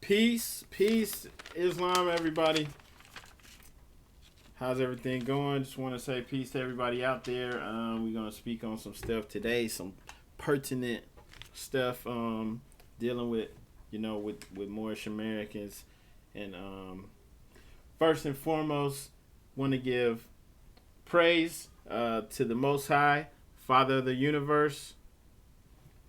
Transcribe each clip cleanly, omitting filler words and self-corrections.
Peace, Islam, everybody. How's everything going? Just want to say peace to everybody out there. We're gonna speak on some stuff today, some pertinent stuff, dealing with, with Moorish Americans, and first and foremost, want to give praise to the Most High, Father of the universe.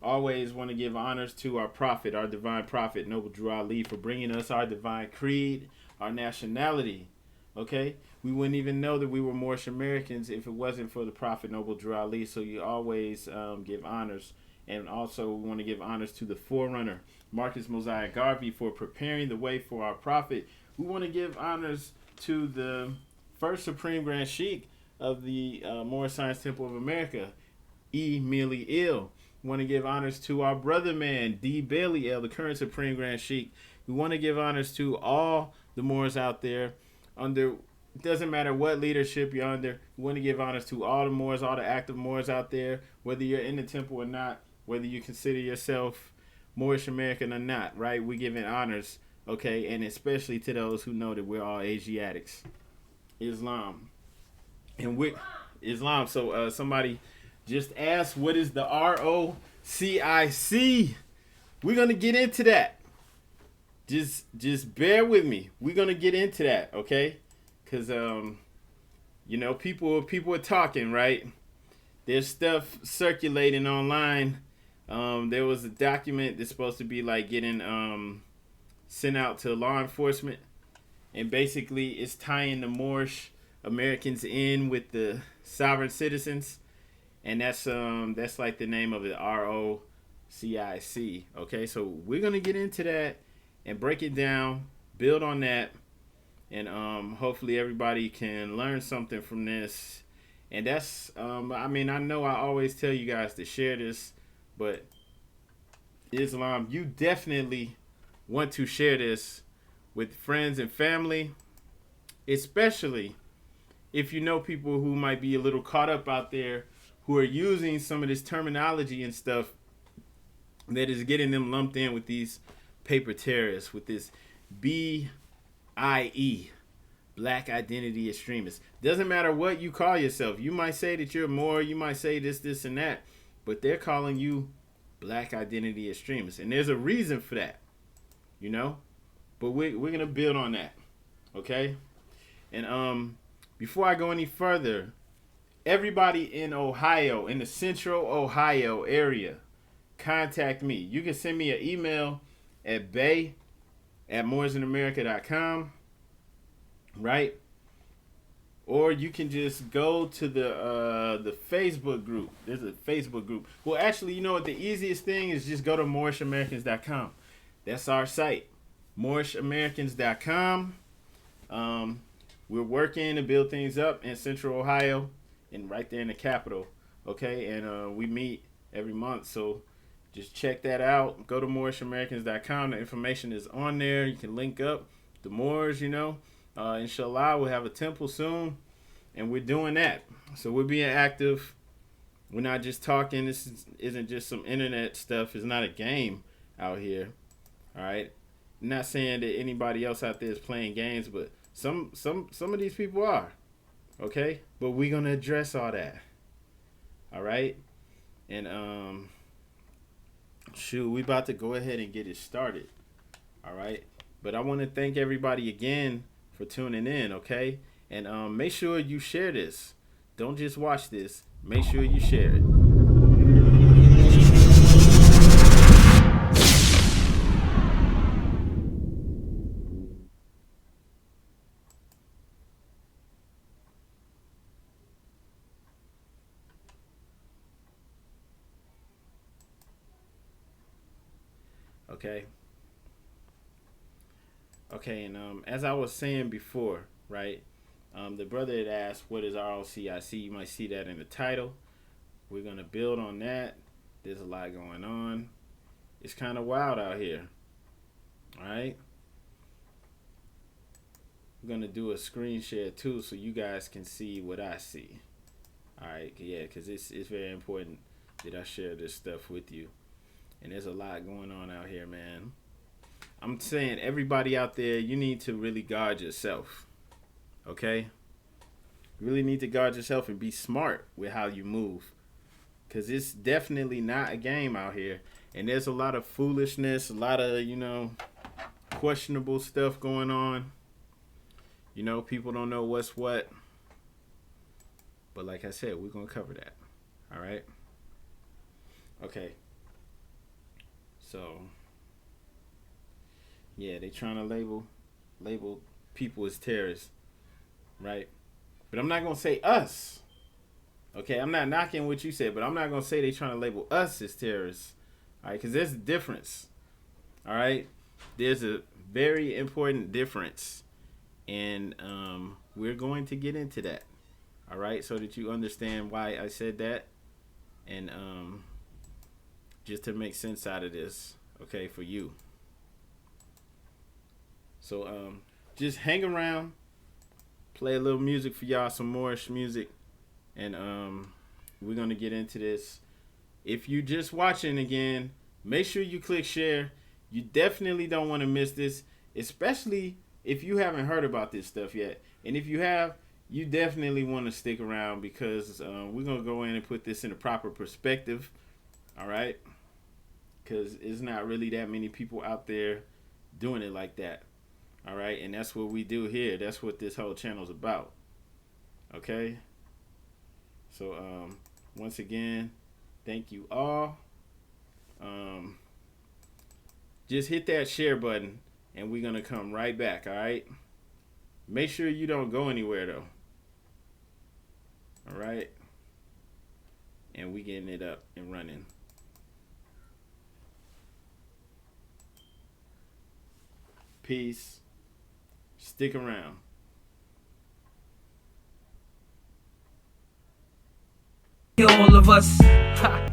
Always want to give honors to our prophet, our divine prophet, Noble Drew Ali, for bringing us our divine creed, our nationality. Okay? We wouldn't even know that we were Moorish Americans if it wasn't for the prophet, Noble Drew Ali. So you always give honors. And also we want to give honors to the forerunner, Marcus Mosiah Garvey, for preparing the way for our prophet. We want to give honors to the first Supreme Grand Sheikh of the Moorish Science Temple of America, E. Mealy Ill. We want to give honors to our brother man, D. Bailey L., the current Supreme Grand Sheikh. We want to give honors to all the Moors out there under, it doesn't matter what leadership you're under. We want to give honors to all the Moors, all the active Moors out there, whether you're in the temple or not, whether you consider yourself Moorish American or not, right? We're giving honors, okay, and especially to those who know that we're all Asiatics. Islam. And with Islam, so somebody just asked, what is the ROCIC? We're going to get into that. Just bear with me. We're going to get into that, okay? Because, people are talking, right? There's stuff circulating online. There was a document that's supposed to be like getting sent out to law enforcement. And basically it's tying the Moorish Americans in with the sovereign citizens. And that's like the name of it, ROCIC. Okay, so we're gonna get into that and break it down, build on that, and hopefully everybody can learn something from this. And that's I know I always tell you guys to share this, but Islam, you definitely want to share this with friends and family, especially if you know people who might be a little caught up out there, who are using some of this terminology and stuff that is getting them lumped in with these paper terrorists, with this BIE, Black Identity Extremists. Doesn't matter what you call yourself. You might say that you're more, you might say this, and that, but they're calling you Black Identity Extremists. And there's a reason for that, But we're going to build on that, okay? And before I go any further, everybody in Ohio, in the central Ohio area, contact me. You can send me an email at bay@mooresinamerica.com, right? Or you can just go to the Facebook group. There's a Facebook group. Well, actually, you know what? The easiest thing is just go to moorishamericans.com. That's our site, moorishamericans.com. We're working to build things up in central Ohio, and right there in the capital, okay? And we meet every month, so just check that out. Go to moorishamericans.com. The information is on there. You can link up the Moors, Inshallah, we'll have a temple soon, and we're doing that. So we're being active. We're not just talking. This isn't just some internet stuff. It's not a game out here, all right? I'm not saying that anybody else out there is playing games, but some of these people are. Okay, but we're gonna address all that. All right, and we about to go ahead and get it started. All right, but I want to thank everybody again for tuning in. Okay, and make sure you share this. Don't just watch this. Make sure you share it. Okay, and as I was saying before, right, the brother had asked, what is ROCIC? You might see that in the title. We're going to build on that. There's a lot going on. It's kind of wild out here, all right? I'm going to do a screen share, too, so you guys can see what I see, all right? Yeah, because it's very important that I share this stuff with you. And there's a lot going on out here, man. I'm saying everybody out there, you need to really guard yourself. Okay? You really need to guard yourself and be smart with how you move. Because it's definitely not a game out here. And there's a lot of foolishness, a lot of, questionable stuff going on. People don't know what's what. But like I said, we're going to cover that. All right? Okay. So, yeah, they trying to label people as terrorists, right? But I'm not going to say us. Okay, I'm not knocking what you said, but I'm not going to say they trying to label us as terrorists. All right, because there's a difference. All right? There's a very important difference. And we're going to get into that. All right, so that you understand why I said that. And just to make sense out of this, okay, for you. So just hang around, play a little music for y'all, some Moorish music, and we're gonna get into this. If you just watching again, make sure you click share. You definitely don't want to miss this, especially if you haven't heard about this stuff yet. And if you have, you definitely want to stick around, because we're gonna go in and put this in a proper perspective. All right, because it's not really that many people out there doing it like that. All right, and that's what we do here. That's what this whole channel is about. Okay, so once again, thank you all. Just hit that share button, and we're gonna come right back. All right, make sure you don't go anywhere though. All right, and we getting it up and running. Peace. Stick around. All of us. Ha.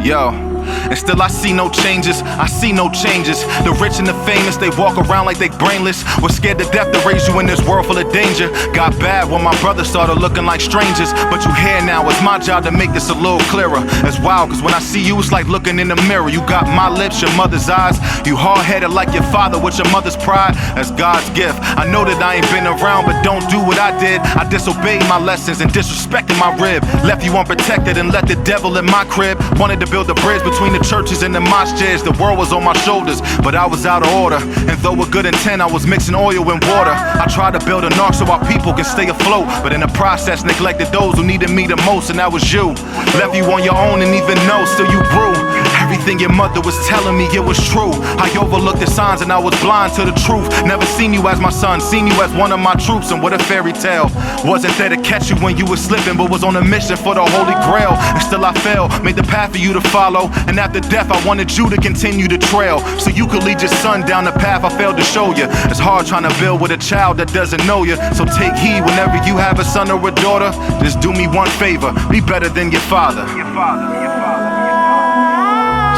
Yo, and still I see no changes, I see no changes. The rich and the famous, they walk around like they brainless. We're scared to death to raise you in this world full of danger. Got bad when my brothers started looking like strangers. But you here now, it's my job to make this a little clearer. It's wild, cause when I see you, it's like looking in the mirror. You got my lips, your mother's eyes. You hard-headed like your father with your mother's pride. That's God's gift. I know that I ain't been around, but don't do what I did. I disobeyed my lessons and disrespected my rib. Left you unprotected and let the devil in my crib. Wanted to build a bridge between the churches and the mosques. The world was on my shoulders, but I was out of order. And though with good intent, I was mixing oil and water. I tried to build an ark so our people can stay afloat, but in the process neglected those who needed me the most, and that was you. Left you on your own and even though still you grew. Everything your mother was telling me, it was true. I overlooked the signs and I was blind to the truth. Never seen you as my son, seen you as one of my troops. And what a fairy tale. Wasn't there to catch you when you were slipping, but was on a mission for the Holy Grail. And still I fell, made the path for you to follow. And after death I wanted you to continue the trail, so you could lead your son down the path I failed to show you. It's hard trying to build with a child that doesn't know you. So take heed whenever you have a son or a daughter. Just do me one favor, be better than your father.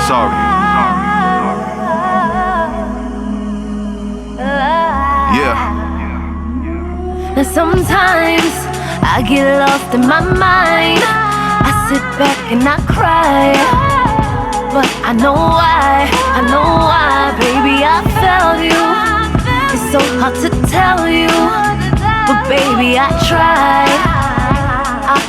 Sorry. Yeah. Now sometimes I get lost in my mind. I sit back and I cry, but I know why, baby, I failed you. It's so hard to tell you, but baby, I tried.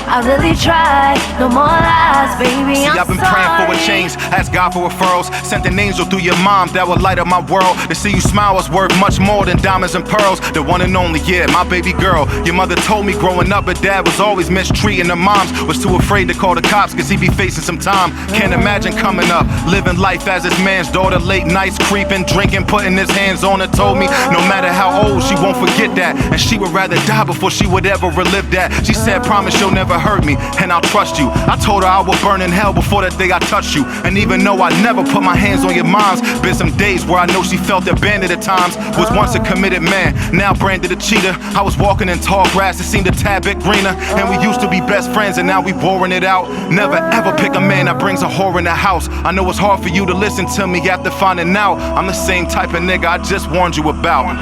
I really tried. No more lies, baby. See, I've been praying for a change, ask God for referrals. Sent an angel through your mom that would light up my world. To see you smile was worth much more than diamonds and pearls. The one and only, yeah, my baby girl. Your mother told me growing up her dad was always mistreating her moms. Was too afraid to call the cops cause he'd be facing some time. Can't imagine coming up, living life as his man's daughter. Late nights creeping, drinking, putting his hands on her. Told me no matter how old she won't forget that, and she would rather die before she would ever relive that. She said promise you'll never hurt me, and I'll trust you. I told her I would burn in hell before that day I touched you. And even though I never put my hands on your moms, been some days where I know she felt abandoned at times. Was once a committed man, now branded a cheater. I was walking in tall grass, it seemed a tad bit greener. And we used to be best friends, and now we warring it out. Never ever pick a man that brings a whore in the house. I know it's hard for you to listen to me after finding out I'm the same type of nigga I just warned you about.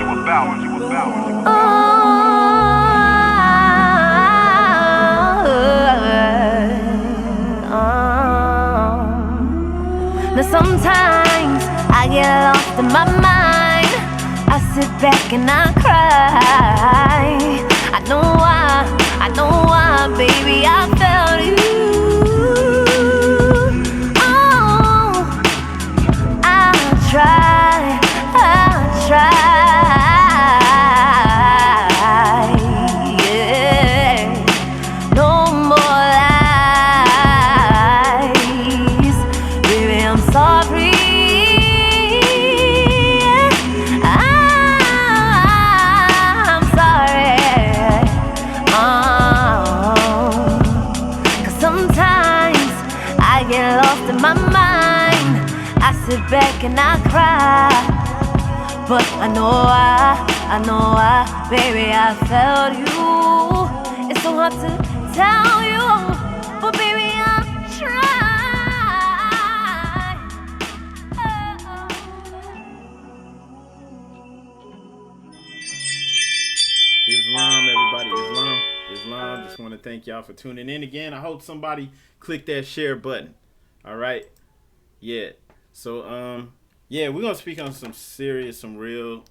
Now sometimes I get lost in my mind. I sit back and I cry. I know why, baby, I felt you. Oh, I try. Yeah. No more lies, baby, I'm sorry. I'm sorry. 'Cause sometimes I get lost in my mind. I sit back and I cry. But I know why, baby, I felt you. It's so hard to tell you, but baby, I try. Islam, everybody, Islam. Just want to thank y'all for tuning in again. I hope somebody click that share button. All right, yeah. So yeah, we're gonna speak on some serious, some real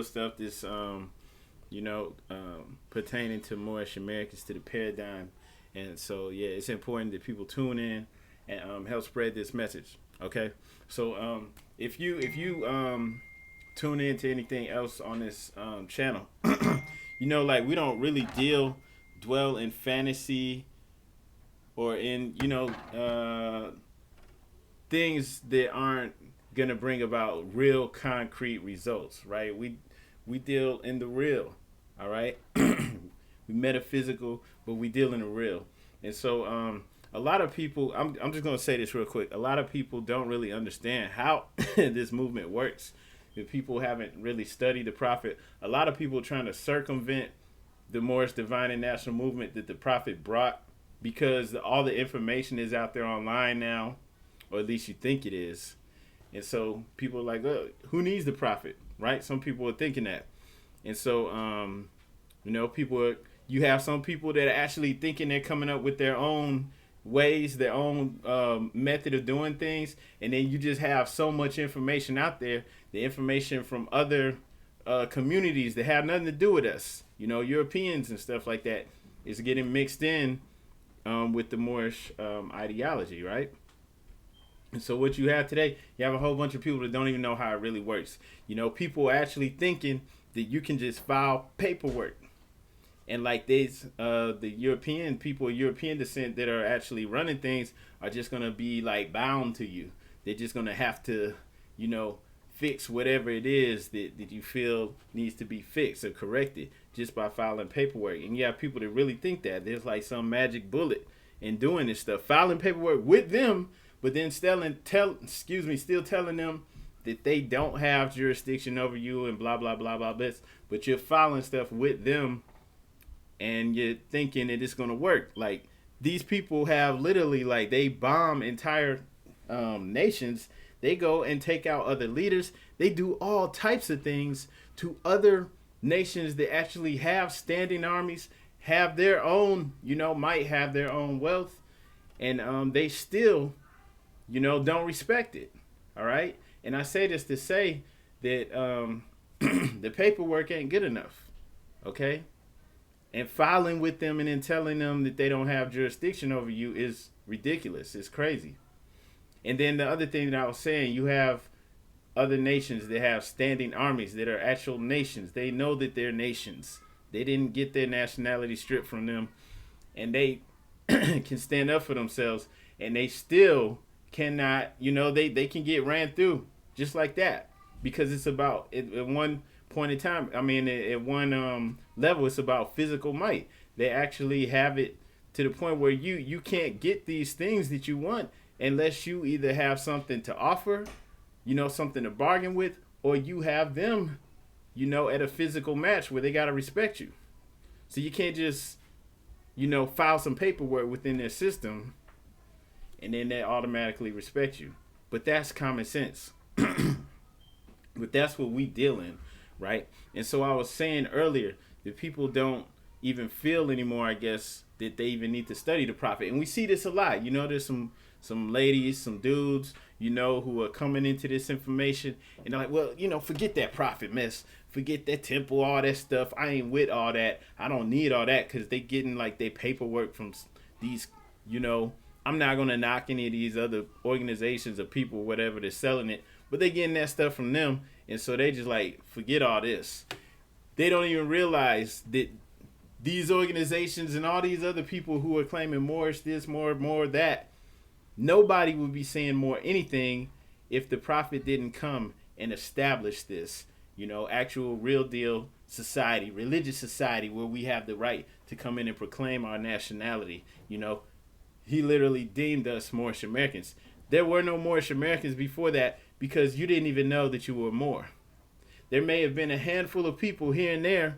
stuff. This pertaining to Moorish Americans, to the paradigm, and so yeah, it's important that people tune in and help spread this message. Okay, so if you tune in to anything else on this channel, like we don't really dwell in fantasy or in things that aren't gonna bring about real concrete results, right? We deal in the real, all right? We metaphysical, but we deal in the real. And so a lot of people, I'm just gonna say this real quick, a lot of people don't really understand how this movement works. If people haven't really studied the Prophet, a lot of people are trying to circumvent the Moorish Divine and National Movement that the Prophet brought, because all the information is out there online now, or at least you think it is. And so people are like, oh, who needs the Prophet, right? Some people are thinking that. And so, you have some people that are actually thinking they're coming up with their own ways, their own method of doing things. And then you just have so much information out there, the information from other communities that have nothing to do with us, Europeans and stuff like that, is getting mixed in with the Moorish ideology, right? And so what you have today, you have a whole bunch of people that don't even know how it really works. People are actually thinking that you can just file paperwork. And like these, the European people of European descent that are actually running things are just going to be like bound to you. They're just going to have to, fix whatever it is that you feel needs to be fixed or corrected just by filing paperwork. And you have people that really think that there's like some magic bullet in doing this stuff, filing paperwork with them, but then still telling them that they don't have jurisdiction over you and blah, blah, blah, blah, blah. But you're filing stuff with them and you're thinking that it's going to work. Like, these people have literally, like, they bomb entire nations. They go and take out other leaders. They do all types of things to other nations that actually have standing armies, have their own, might have their own wealth. And they still don't respect it. All right. And I say this to say that the paperwork ain't good enough. Okay. And filing with them and then telling them that they don't have jurisdiction over you is ridiculous. It's crazy. And then the other thing that I was saying, you have other nations that have standing armies that are actual nations. They know that they're nations. They didn't get their nationality stripped from them. And they can stand up for themselves. And they still cannot, they can get ran through just like that, because it's about at one point in time, at one level, it's about physical might. They actually have it to the point where you can't get these things that you want unless you either have something to offer, something to bargain with, or you have them, at a physical match where they got to respect you. So you can't just, file some paperwork within their system and then they automatically respect you. But that's common sense. But that's what we deal in, right? And so I was saying earlier that people don't even feel anymore, I guess, that they even need to study the prophet. And we see this a lot. There's some ladies, some dudes, who are coming into this information and they're like, well, forget that prophet mess. Forget that temple, all that stuff. I ain't with all that. I don't need all that, because they getting like their paperwork from these, I'm not going to knock any of these other organizations or people, whatever, they're selling it, but they getting that stuff from them. And so they just like, forget all this. They don't even realize that these organizations and all these other people who are claiming Moorish this, more that, nobody would be saying more anything if the prophet didn't come and establish this, actual real deal society, religious society, where we have the right to come in and proclaim our nationality. He literally deemed us Moorish Americans. There were no Moorish Americans before that because you didn't even know that you were Moor. There may have been a handful of people here and there,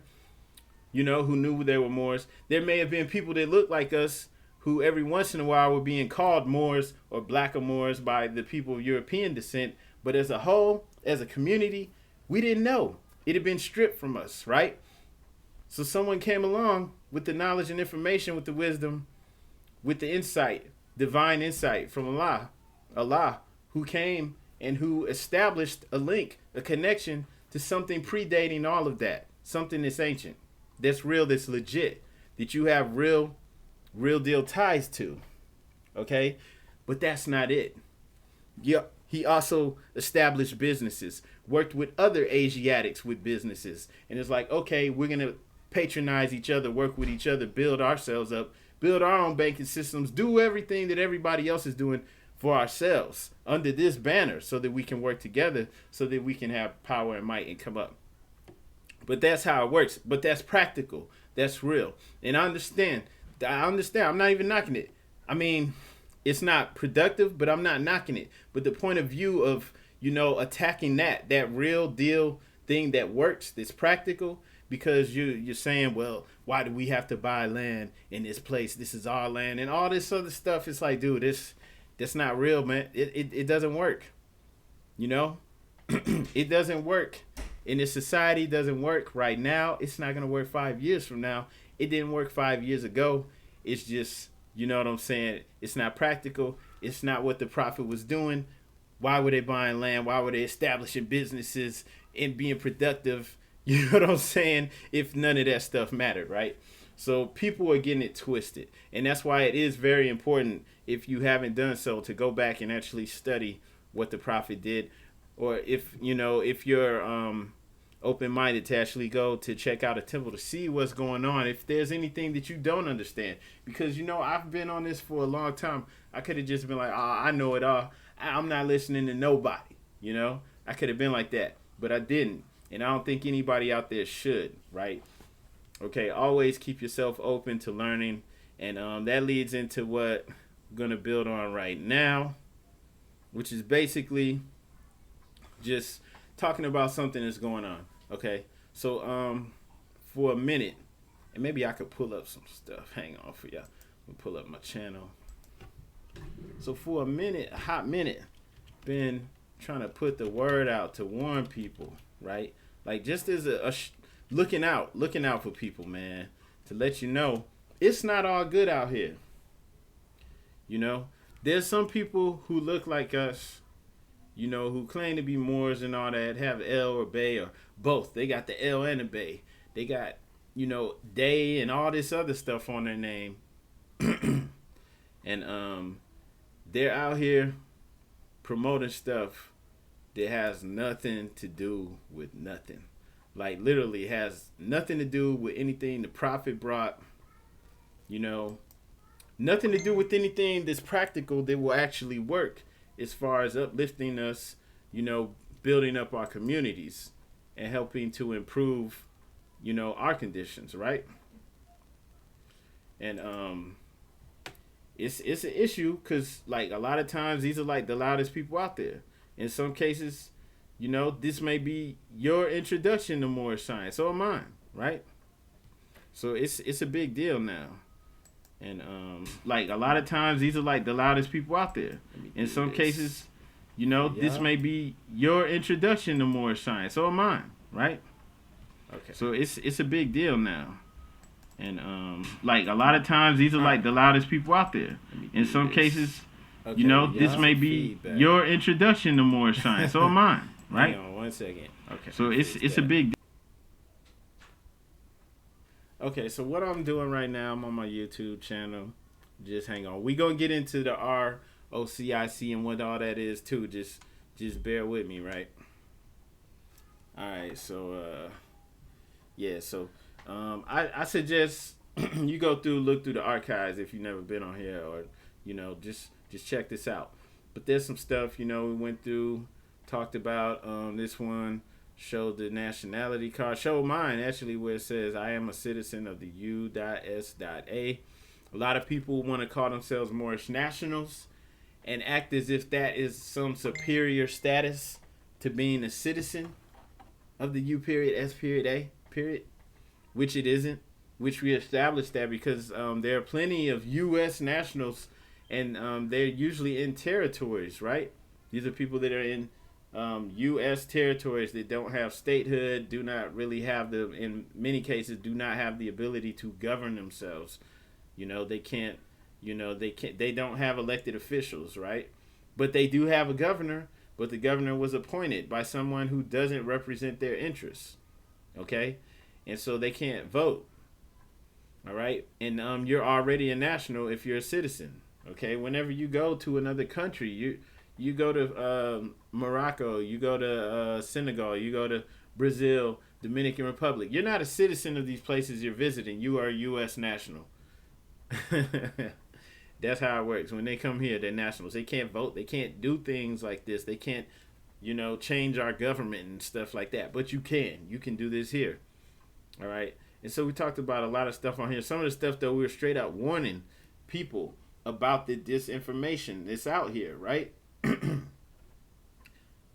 who knew they were Moors. There may have been people that looked like us who every once in a while were being called Moors or Black Moors by the people of European descent. But as a whole, as a community, we didn't know. It had been stripped from us, right? So someone came along with the knowledge and information, with the wisdom, with the insight, divine insight from Allah, who came and who established a link, a connection to something predating all of that, something that's ancient, that's real, that's legit, that you have real deal ties to, okay? But that's not it. Yeah, he also established businesses, worked with other Asiatics with businesses, and it's like, okay, we're going to patronize each other, work with each other, build ourselves up, build our own banking systems, do everything that everybody else is doing for ourselves under this banner so that we can work together, so that we can have power and might and come up. But that's how it works. But that's practical. That's real. And I understand. I'm not even knocking it. I mean, it's not productive, but I'm not knocking it. But the point of view of, attacking that real deal thing that works, that's practical, because you're saying, well, why do we have to buy land in this place? This is our land and all this other stuff. It's like, dude, that's not real, man. It doesn't work. It doesn't work. In this society, it doesn't work right now. It's not going to work 5 years from now. It didn't work 5 years ago. It's just, you know what I'm saying? It's not practical. It's not what the prophet was doing. Why were they buying land? Why were they establishing businesses and being productive? You know what I'm saying? If none of that stuff mattered, right? So people are getting it twisted. And that's why it is very important, if you haven't done so, to go back and actually study what the prophet did. Or if you're open-minded, to actually go to check out a temple to see what's going on, if there's anything that you don't understand. Because, I've been on this for a long time. I could have just been like, I know it all. I'm not listening to nobody, I could have been like that, but I didn't. And I don't think anybody out there should, right? Okay, always keep yourself open to learning. And that leads into what I'm going to build on right now, which is basically just talking about something that's going on. Okay, so for a minute, and maybe I could pull up some stuff. Hang on for y'all. I'll pull up my channel. So for a hot minute, been trying to put the word out to warn people, right? Like, just as looking out for people, man, to let you know it's not all good out here. There's some people who look like us, who claim to be Moors and all that, have L or Bay or both. They got the L and the Bay. They got, Day and all this other stuff on their name. And they're out here promoting stuff that has nothing to do with nothing. Like, literally has nothing to do with anything the prophet brought. Nothing to do with anything that's practical that will actually work as far as uplifting us, building up our communities and helping to improve, our conditions, right? And it's an issue because like a lot of times these are like the loudest people out there. In some cases, this may be your introduction to Moorish science or mine, right? So it's a big deal now. And like a lot of times these are like the loudest people out there. In some cases, this may be your introduction to Moorish science or mine, right? Okay. So it's a big deal now. And like a lot of times these are like the loudest people out there. In some cases, this may be your introduction to Moorish science or mine, right? Hang on 1 second. Okay. So it's a big deal. Okay, so what I'm doing right now, I'm on my YouTube channel. Just hang on. We gonna get into the ROCIC and what all that is too. Just bear with me, right? All right, so yeah, so I suggest you look through the archives if you've never been on here, or just check this out. But there's some stuff we went through, talked about. This one showed the nationality card. Showed mine actually, where it says I am a citizen of the U.S.A. A lot of people want to call themselves Moorish nationals and act as if that is some superior status to being a citizen of the U.S.A. Which it isn't. Which we established that because there are plenty of U.S. nationals, and they're usually in territories, right? These are people that are in U.S. territories that don't have statehood, do not really have in many cases, do not have the ability to govern themselves. They can't, they don't have elected officials, right? But they do have a governor, but the governor was appointed by someone who doesn't represent their interests, okay? And so they can't vote, all right? And you're already a national if you're a citizen, okay? Whenever you go to another country, you go to Morocco, you go to Senegal, you go to Brazil, Dominican Republic. You're not a citizen of these places you're visiting. You are a U.S. national. That's how it works. When they come here, they're nationals. They can't vote. They can't do things like this. They can't, change our government and stuff like that. But you can. You can do this here. All right? And so we talked about a lot of stuff on here. Some of the stuff, though, we were straight up warning people about the disinformation that's out here, right?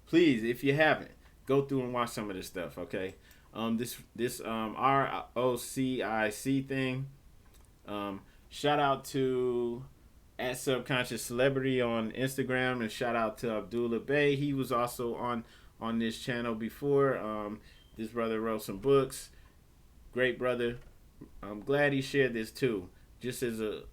Please, if you haven't, go through and watch some of this stuff, okay? This ROCIC thing. Shout out to @subconsciouscelebrity on Instagram, and shout out to Abdullah Bey. He was also on this channel before. This brother wrote some books. Great brother. I'm glad he shared this too, just as a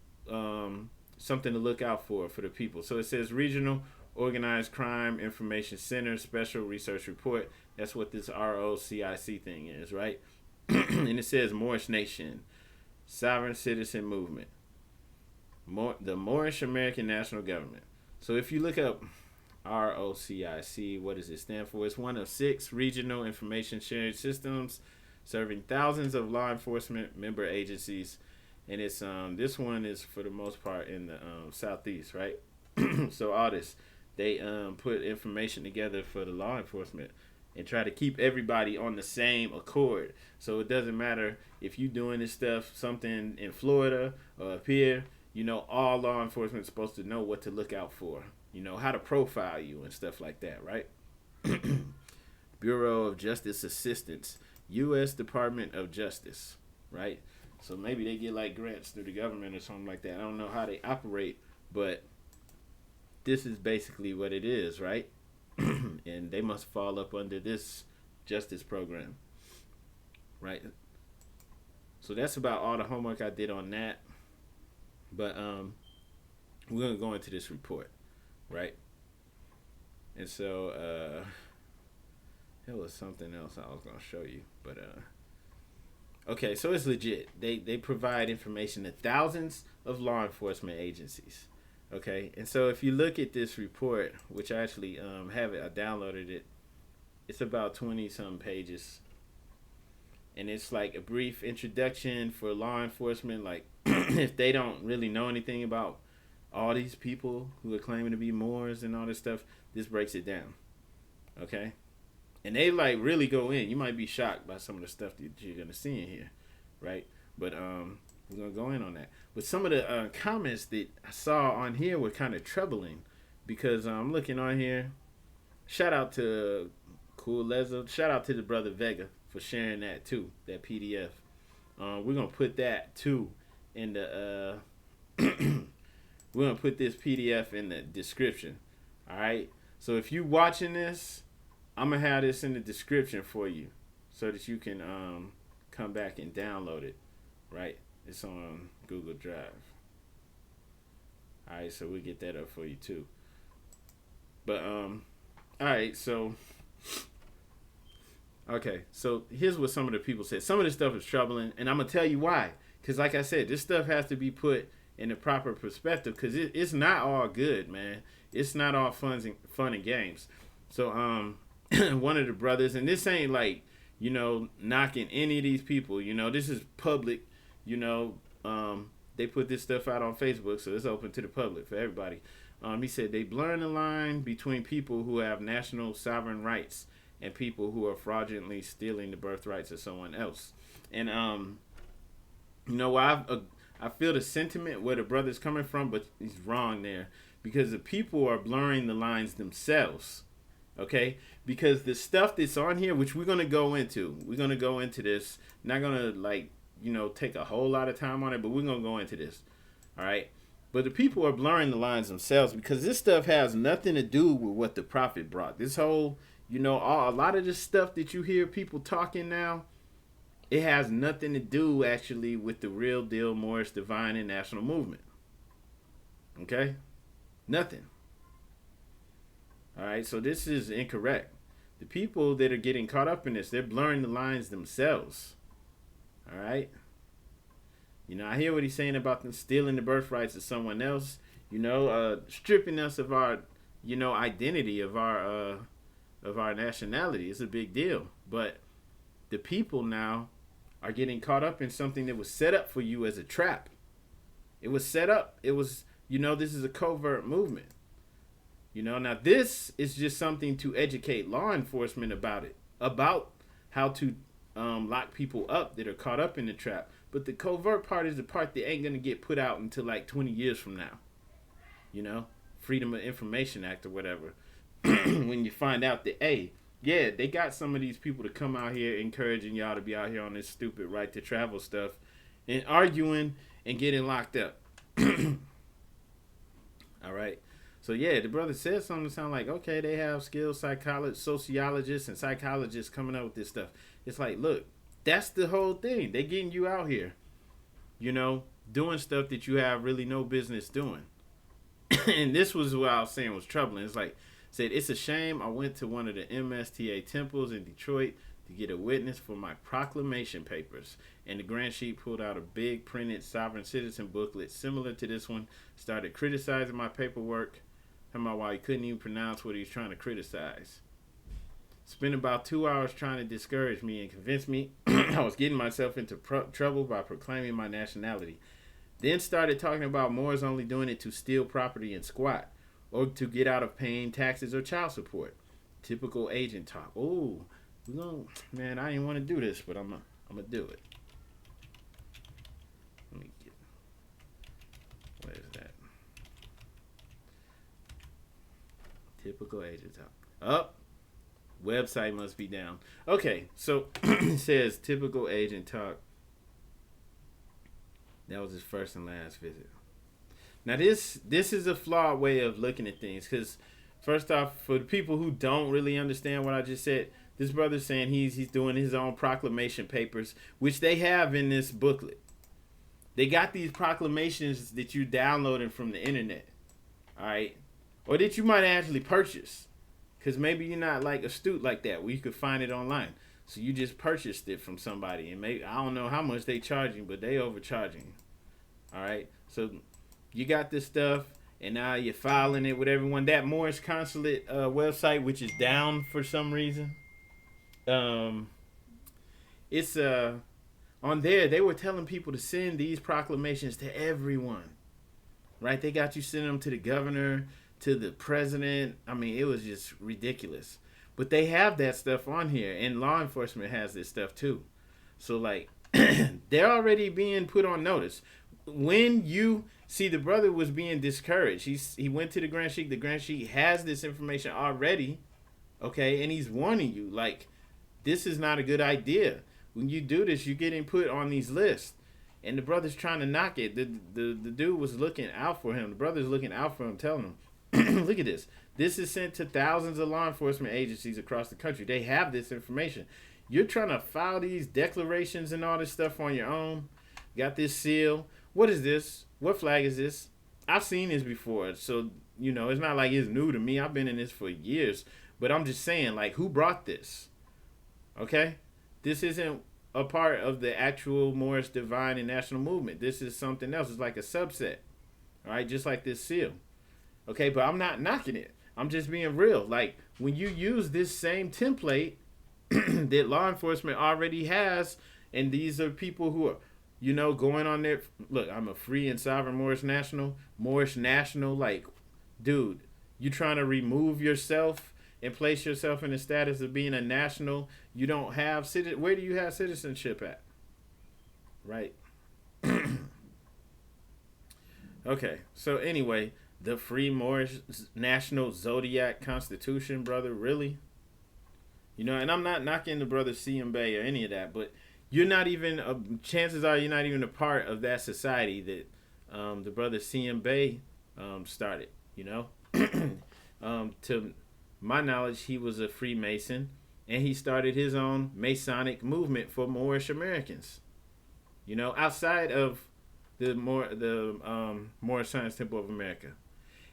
something to look out for the people. So it says Regional Organized Crime Information Center Special Research Report. That's what this ROCIC thing is, right? And it says Moorish Nation, Sovereign Citizen Movement, the Moorish American National Government. So if you look up ROCIC, what does it stand for? It's one of 6 regional information sharing systems serving thousands of law enforcement member agencies. And it's this one is for the most part in the southeast, right? So all this, they put information together for the law enforcement and try to keep everybody on the same accord. So it doesn't matter if you're doing this stuff, something in Florida or up here, all law enforcement is supposed to know what to look out for, how to profile you and stuff like that, right? Bureau of Justice Assistance, U.S. Department of Justice, right? So maybe they get like grants through the government or something like that. I don't know how they operate, but this is basically what it is, right? And they must fall up under this justice program, right? So that's about all the homework I did on that. But we're gonna go into this report, right? And so there was something else I was gonna show you, but okay, so it's legit. They provide information to thousands of law enforcement agencies. Okay, and so if you look at this report, which I actually have it, I downloaded it. It's about 20-some pages, and it's like a brief introduction for law enforcement. Like, if they don't really know anything about all these people who are claiming to be Moors and all this stuff, this breaks it down. Okay, and they like really go in. You might be shocked by some of the stuff that you're gonna see in here, right? But We're gonna go in on that. But some of the comments that I saw on here were kind of troubling because I'm looking on here. Shout out to Cool Lezo. Shout out to the brother Vega for sharing that too. That PDF. We're gonna put that too in the. We're gonna put this PDF in the description. All right. So if you watching this, I'm gonna have this in the description for you, so that you can come back and download it. Right. It's on Google Drive. All right. So we get that up for you too. But all right. So. Okay, so here's what some of the people said. Some of this stuff is troubling, and I'm going to tell you why. Because like I said, this stuff has to be put in the proper perspective because it's not all good, man. It's not all fun and games. So one of the brothers, and this ain't like, knocking any of these people. This is public. They put this stuff out on Facebook, so it's open to the public for everybody. He said they blurring the line between people who have national sovereign rights and people who are fraudulently stealing the birthrights of someone else. And I feel the sentiment where the brother's coming from, but he's wrong there because the people are blurring the lines themselves. Okay, because the stuff that's on here, which we're gonna go into this. Not gonna take a whole lot of time on it, but we're gonna go into this. All right. But the people are blurring the lines themselves because this stuff has nothing to do with what the prophet brought. This whole a lot of this stuff that you hear people talking now, it has nothing to do actually with the real deal Moorish Divine and National Movement. Okay? Nothing. All right, so this is incorrect. The people that are getting caught up in this, they're blurring the lines themselves. All right? I hear what he's saying about them stealing the birthrights of someone else, stripping us of our, identity, of our nationality. It's a big deal. But the people now are getting caught up in something that was set up for you as a trap. It was set up. It was, this is a covert movement. Now this is just something to educate law enforcement about how to lock people up that are caught up in the trap. But the covert part is the part that ain't going to get put out until like 20 years from now. Freedom of Information Act or whatever. When you find out that, hey, yeah, they got some of these people to come out here encouraging y'all to be out here on this stupid right to travel stuff and arguing and getting locked up. All right. So, yeah, the brother said something to sound like, okay, they have skilled sociologists and psychologists coming up with this stuff. It's like, look, that's the whole thing. They getting you out here, doing stuff that you have really no business doing. And this was what I was saying was troubling. It's like, said, it's a shame I went to one of the MSTA temples in Detroit to get a witness for my proclamation papers. And the Grand Sheik pulled out a big printed sovereign citizen booklet similar to this one, started criticizing my paperwork. Talking about why he couldn't even pronounce what he was trying to criticize. Spent about 2 hours trying to discourage me and convince me I was getting myself into trouble by proclaiming my nationality. Then started talking about Moors only doing it to steal property and squat, or to get out of paying taxes or child support. Typical agent talk. Oh, man, I didn't want to do this, but I'm gonna do it. Let me get. What is that? Typical agent talk. Up. Website must be down. Okay, so it says typical agent talk. That was his first and last visit. Now this is a flawed way of looking at things because first off, for the people who don't really understand what I just said, this brother's saying he's doing his own proclamation papers, which they have in this booklet. They got these proclamations that you downloading from the internet, all right, or that you might actually purchase, because maybe you're not like astute like that where you could find it online. So you just purchased it from somebody, and maybe I don't know how much they charging, but they overcharging. All right, so you got this stuff, and now you're filing it with everyone. That Moorish Consulate website, which is down for some reason, it's on there. They were telling people to send these proclamations to everyone, right? They got you sending them to the governor, to the president. I mean, it was just ridiculous. But they have that stuff on here, and law enforcement has this stuff too. So like, they're already being put on notice. When you see, the brother was being discouraged. He went to the Grand Sheik. The Grand Sheik has this information already, okay, and he's warning you, like, this is not a good idea. When you do this, you're getting put on these lists. And the brother's trying to knock it. The dude was looking out for him. The brother's looking out for him, telling him, look at this. This is sent to thousands of law enforcement agencies across the country. They have this information. You're trying to file these declarations and all this stuff on your own. Got this seal. What is this? What flag is this? I've seen this before. So, you know, it's not like it's new to me. I've been in this for years. But I'm just saying, like, who brought this? Okay? This isn't a part of the actual Moorish Divine and National Movement. This is something else. It's like a subset. All right? Just like this seal. Okay? But I'm not knocking it. I'm just being real. Like, when you use this same template that law enforcement already has, and these are people who are, you know, going on there. Look, I'm a free and sovereign Moorish national. Like, dude, you trying to remove yourself and place yourself in the status of being a national. You don't have where do you have citizenship at? Right. Okay. So anyway, the Free Moorish National Zodiac Constitution, brother, really? You know, and I'm not knocking the brother CM Bay or any of that, but you're not even, chances are you're not even a part of that society that the brother CM Bay started, you know? To my knowledge, he was a Freemason, and he started his own Masonic movement for Moorish Americans, you know, outside of the Moorish Science Temple of America.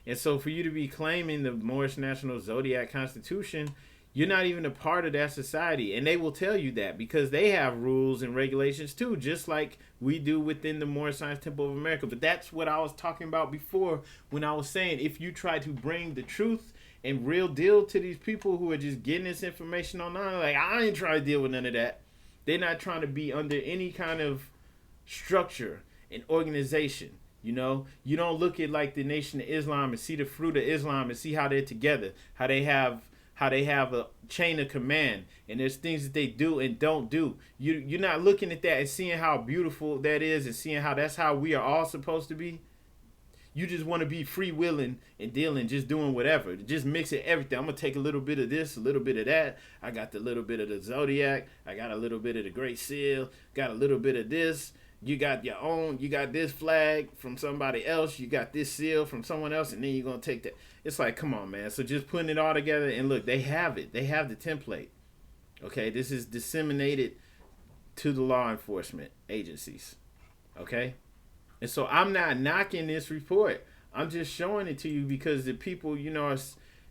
And so for you to be claiming the Moorish National Zodiac Constitution, you're not even a part of that society. And they will tell you that because they have rules and regulations too, just like we do within the Moorish Science Temple of America. But that's what I was talking about before when I was saying, if you try to bring the truth and real deal to these people who are just getting this information online, like, I ain't trying to deal with none of that. They're not trying to be under any kind of structure and organization. You know, you don't look at like the Nation of Islam and see the fruit of Islam and see how they're together, how they have a chain of command, and there's things that they do and don't do. You're not looking at that and seeing how beautiful that is and seeing how that's how we are all supposed to be. You just want to be freewheeling and dealing, just doing whatever, just mixing everything. I'm gonna take a little bit of this, a little bit of that. I got the little bit of the Zodiac. I got a little bit of the Great Seal. Got a little bit of this. You got your own, you got this flag from somebody else, you got this seal from someone else, and then you're going to take that. It's like, come on, man. So just putting it all together, and look, they have it. They have the template. Okay, this is disseminated to the law enforcement agencies. Okay? And so I'm not knocking this report. I'm just showing it to you because the people, you know,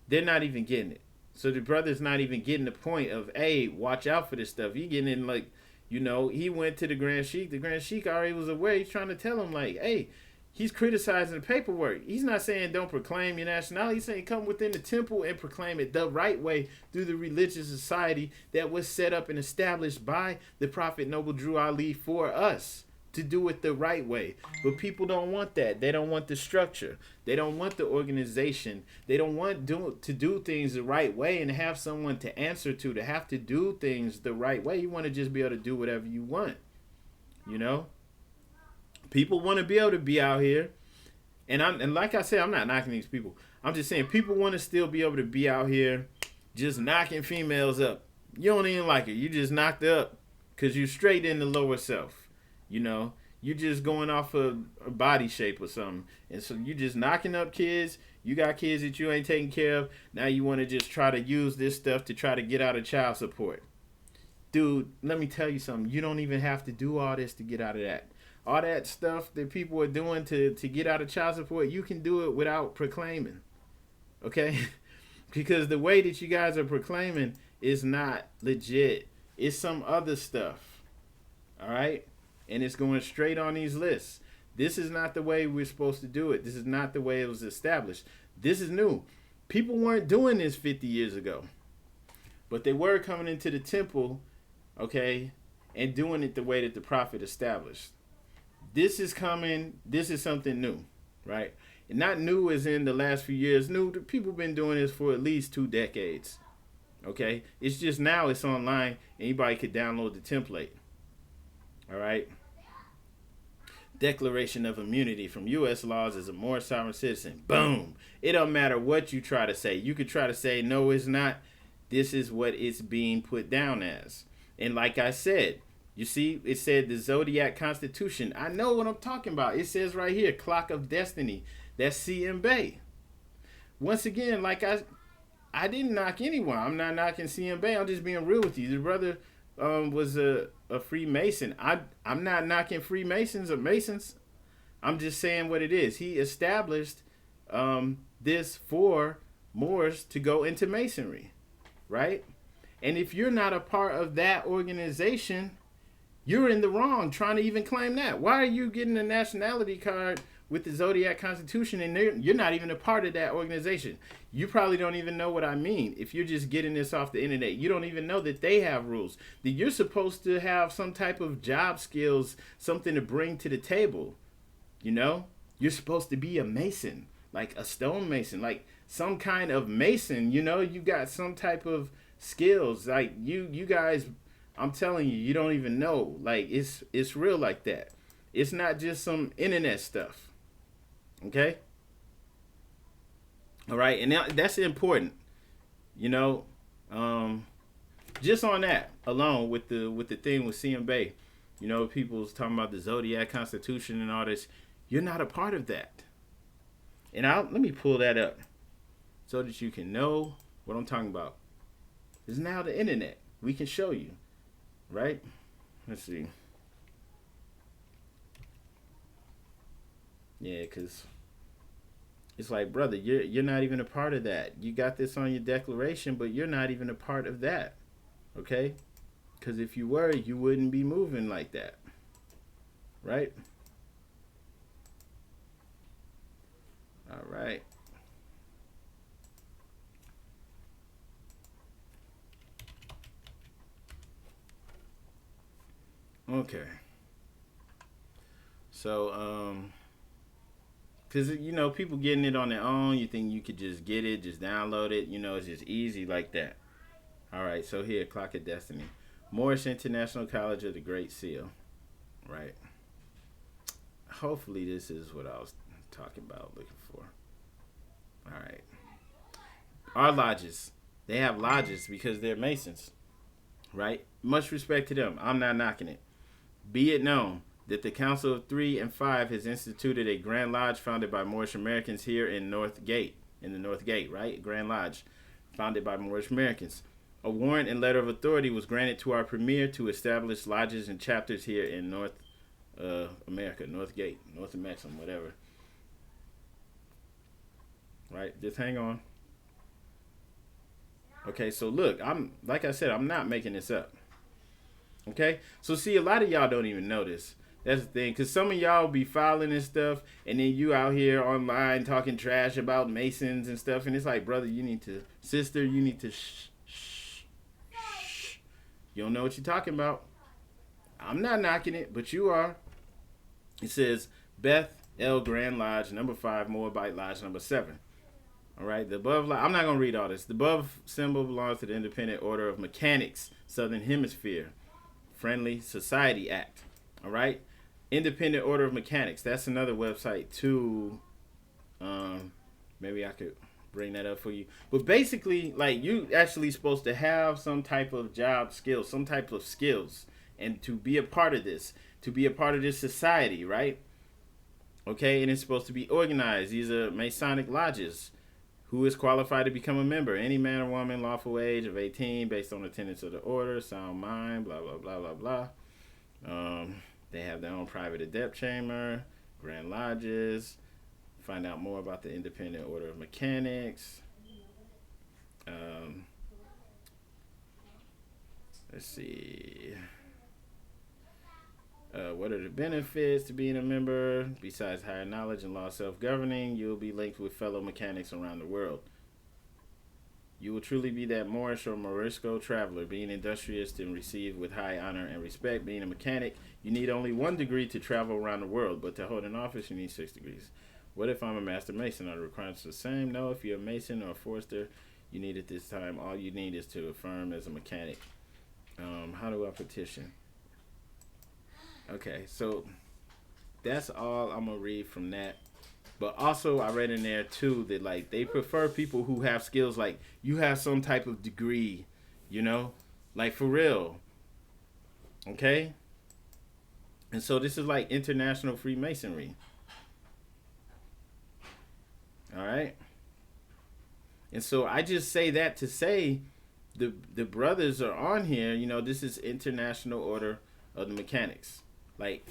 they're not even getting it. So the brother's not even getting the point of, hey, watch out for this stuff. He getting in like, you know, he went to the Grand Sheik. The Grand Sheik already was aware. He's trying to tell him, like, hey, he's criticizing the paperwork. He's not saying don't proclaim your nationality. He's saying come within the temple and proclaim it the right way through the religious society that was set up and established by the Prophet Noble Drew Ali for us to do it the right way. But people don't want that. They don't want the structure. They don't want the organization. They don't want to do things the right way and to have someone to answer to have to do things the right way. You want to just be able to do whatever you want. You know? People want to be able to be out here. And like I said, I'm not knocking these people. I'm just saying people want to still be able to be out here just knocking females up. You don't even like it. You just knocked up because you're straight in the lower self. You know, you're just going off of a body shape or something. And so you're just knocking up kids. You got kids that you ain't taking care of. Now you want to just try to use this stuff to try to get out of child support. Dude, let me tell you something. You don't even have to do all this to get out of that. All that stuff that people are doing to get out of child support, you can do it without proclaiming. Okay? Because the way that you guys are proclaiming is not legit. It's some other stuff. All right? And it's going straight on these lists. This is not the way we're supposed to do it. This is not the way it was established. This is new. People weren't doing this 50 years ago. But they were coming into the temple, okay, and doing it the way that the prophet established. This is coming. This is something new, right? And not new as in the last few years. New, people have been doing this for at least 2 decades, okay? It's just now it's online. Anybody could download the template. All right. Declaration of immunity from U.S. laws as a more sovereign citizen. Boom. It don't matter what you try to say. You could try to say, no, it's not. This is what it's being put down as. And like I said, you see, it said the Zodiac Constitution. I know what I'm talking about. It says right here, Clock of Destiny. That's CM Bay. Once again, like I didn't knock anyone. I'm not knocking CM Bay. I'm just being real with you. The brother was a Freemason. I'm not knocking Freemasons or Masons. I'm just saying what it is. He established this for Moors to go into Masonry, right? And if you're not a part of that organization, you're in the wrong trying to even claim that. Why are you getting a nationality card with the Zodiac Constitution and you're not even a part of that organization? You probably don't even know what I mean. If you're just getting this off the internet, you don't even know that they have rules. That you're supposed to have some type of job skills, something to bring to the table. You know? You're supposed to be a mason, like a stonemason, like some kind of mason. You know, you got some type of skills. Like you guys, I'm telling you, you don't even know. Like it's real like that. It's not just some internet stuff. Okay? All right, and that's important. You know, just on that alone with the thing with CM Bay, you know, people's talking about the Zodiac Constitution and all this. You're not a part of that. And let me pull that up so that you can know what I'm talking about. It's now the internet. We can show you, right? Let's see. Yeah, because it's like, brother, you're not even a part of that. You got this on your declaration, but you're not even a part of that, okay? Because if you were, you wouldn't be moving like that, right? All right. Okay. So, because, you know, people getting it on their own, you think you could just get it, just download it, you know, it's just easy like that. All right, so here, Clock of Destiny. Moorish International College of the Great Seal, right? Hopefully this is what I was talking about, looking for. All right. Our lodges, they have lodges because they're Masons, right? Much respect to them. I'm not knocking it. Be it known that the Council of 3 and 5 has instituted a Grand Lodge founded by Moorish Americans here in North Gate, right? Grand Lodge, founded by Moorish Americans. A warrant and letter of authority was granted to our premier to establish lodges and chapters here in North America, North Gate, North Maxim, whatever. Right? Just hang on. Okay, so look, like I said, I'm not making this up. Okay? So see, a lot of y'all don't even know this. That's the thing, because some of y'all be filing and stuff, and then you out here online talking trash about Masons and stuff, and it's like, brother, you need to, sister, you need to shh. You don't know what you're talking about. I'm not knocking it, but you are. It says Beth El Grand Lodge, number 5, Moabite Lodge, number 7. All right, the above, I'm not going to read all this. The above symbol belongs to the Independent Order of Mechanics, Southern Hemisphere, Friendly Society Act. All right, Independent Order of Mechanics. That's another website too. Maybe I could bring that up for you. But basically, like, you actually supposed to have some type of job skills, some type of skills, and to be a part of this, society, right? Okay, and it's supposed to be organized. These are Masonic lodges. Who is qualified to become a member? Any man or woman, lawful age of 18, based on the tenets of the order, sound mind, blah, blah, blah, blah, blah. They have their own private adept chamber, grand lodges. Find out more about the Independent Order of Mechanics. Let's see. What are the benefits to being a member? Besides higher knowledge and law self-governing, you'll be linked with fellow mechanics around the world. You will truly be that Moorish or Morisco traveler, being industrious and received with high honor and respect. Being a mechanic, you need only 1 degree to travel around the world, but to hold an office, you need 6 degrees. What if I'm a master mason? Are the requirements the same? No, if you're a mason or a forester, you need at this time, all you need is to affirm as a mechanic. How do I petition? Okay, so that's all I'm gonna read from that. But also, I read in there too that like they prefer people who have skills, like you have some type of degree, you know, like for real. Okay, and so this is like international Freemasonry. All right, and so I just say that to say the brothers are on here. You know, this is International Order of the Mechanics. Like,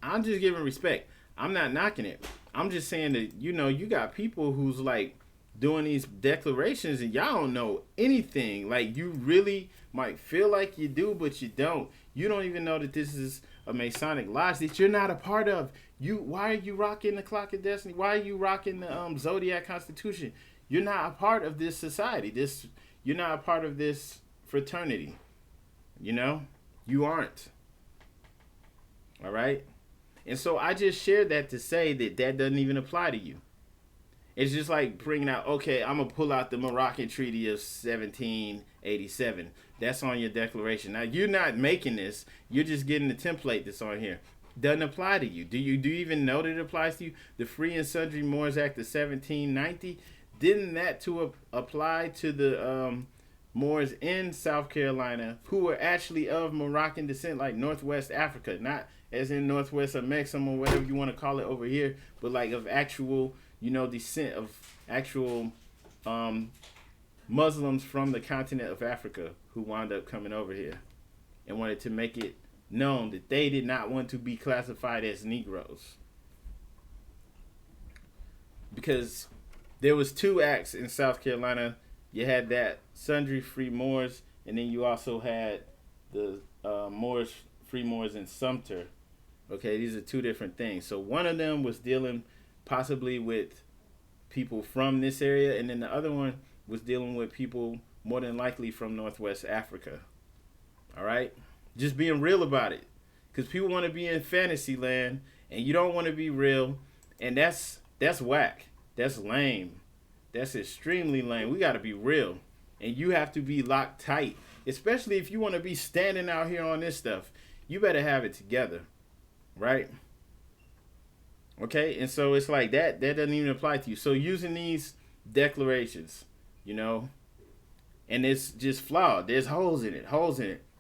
I'm just giving respect. I'm not knocking it. I'm just saying that, you know, you got people who's like doing these declarations and y'all don't know anything. Like, you really might feel like you do, but you don't. You don't even know that this is a Masonic lodge that you're not a part of. Why are you rocking the Clock of Destiny? Why are you rocking the Zodiac Constitution? You're not a part of this society. You're not a part of this fraternity. You know? You aren't. All right? And so I just shared that to say that doesn't even apply to you. It's just like bringing out, okay, I'm going to pull out the Moroccan Treaty of 1787. That's on your declaration. Now, you're not making this. You're just getting the template that's on here. Doesn't apply to you. Do you even know that it applies to you? The Free and Sundry Moors Act of 1790, didn't that apply to the Moors in South Carolina who were actually of Moroccan descent, like Northwest Africa, not as in Northwest of Mexico or whatever you want to call it over here, but like of actual, you know, descent of actual Muslims from the continent of Africa who wound up coming over here and wanted to make it known that they did not want to be classified as Negroes. Because there was 2 acts in South Carolina. You had that Sundry Free Moors, and then you also had the Moorish Free Moors in Sumter. Okay, these are 2 different things. So one of them was dealing possibly with people from this area, and then the other one was dealing with people more than likely from Northwest Africa. All right? Just being real about it. Because people want to be in fantasy land, and you don't want to be real, and that's whack. That's lame. That's extremely lame. We got to be real. And you have to be locked tight. Especially if you want to be standing out here on this stuff. You better have it together. Right? Okay? And so it's like that doesn't even apply to you. So using these declarations, you know, and it's just flawed. There's holes in it.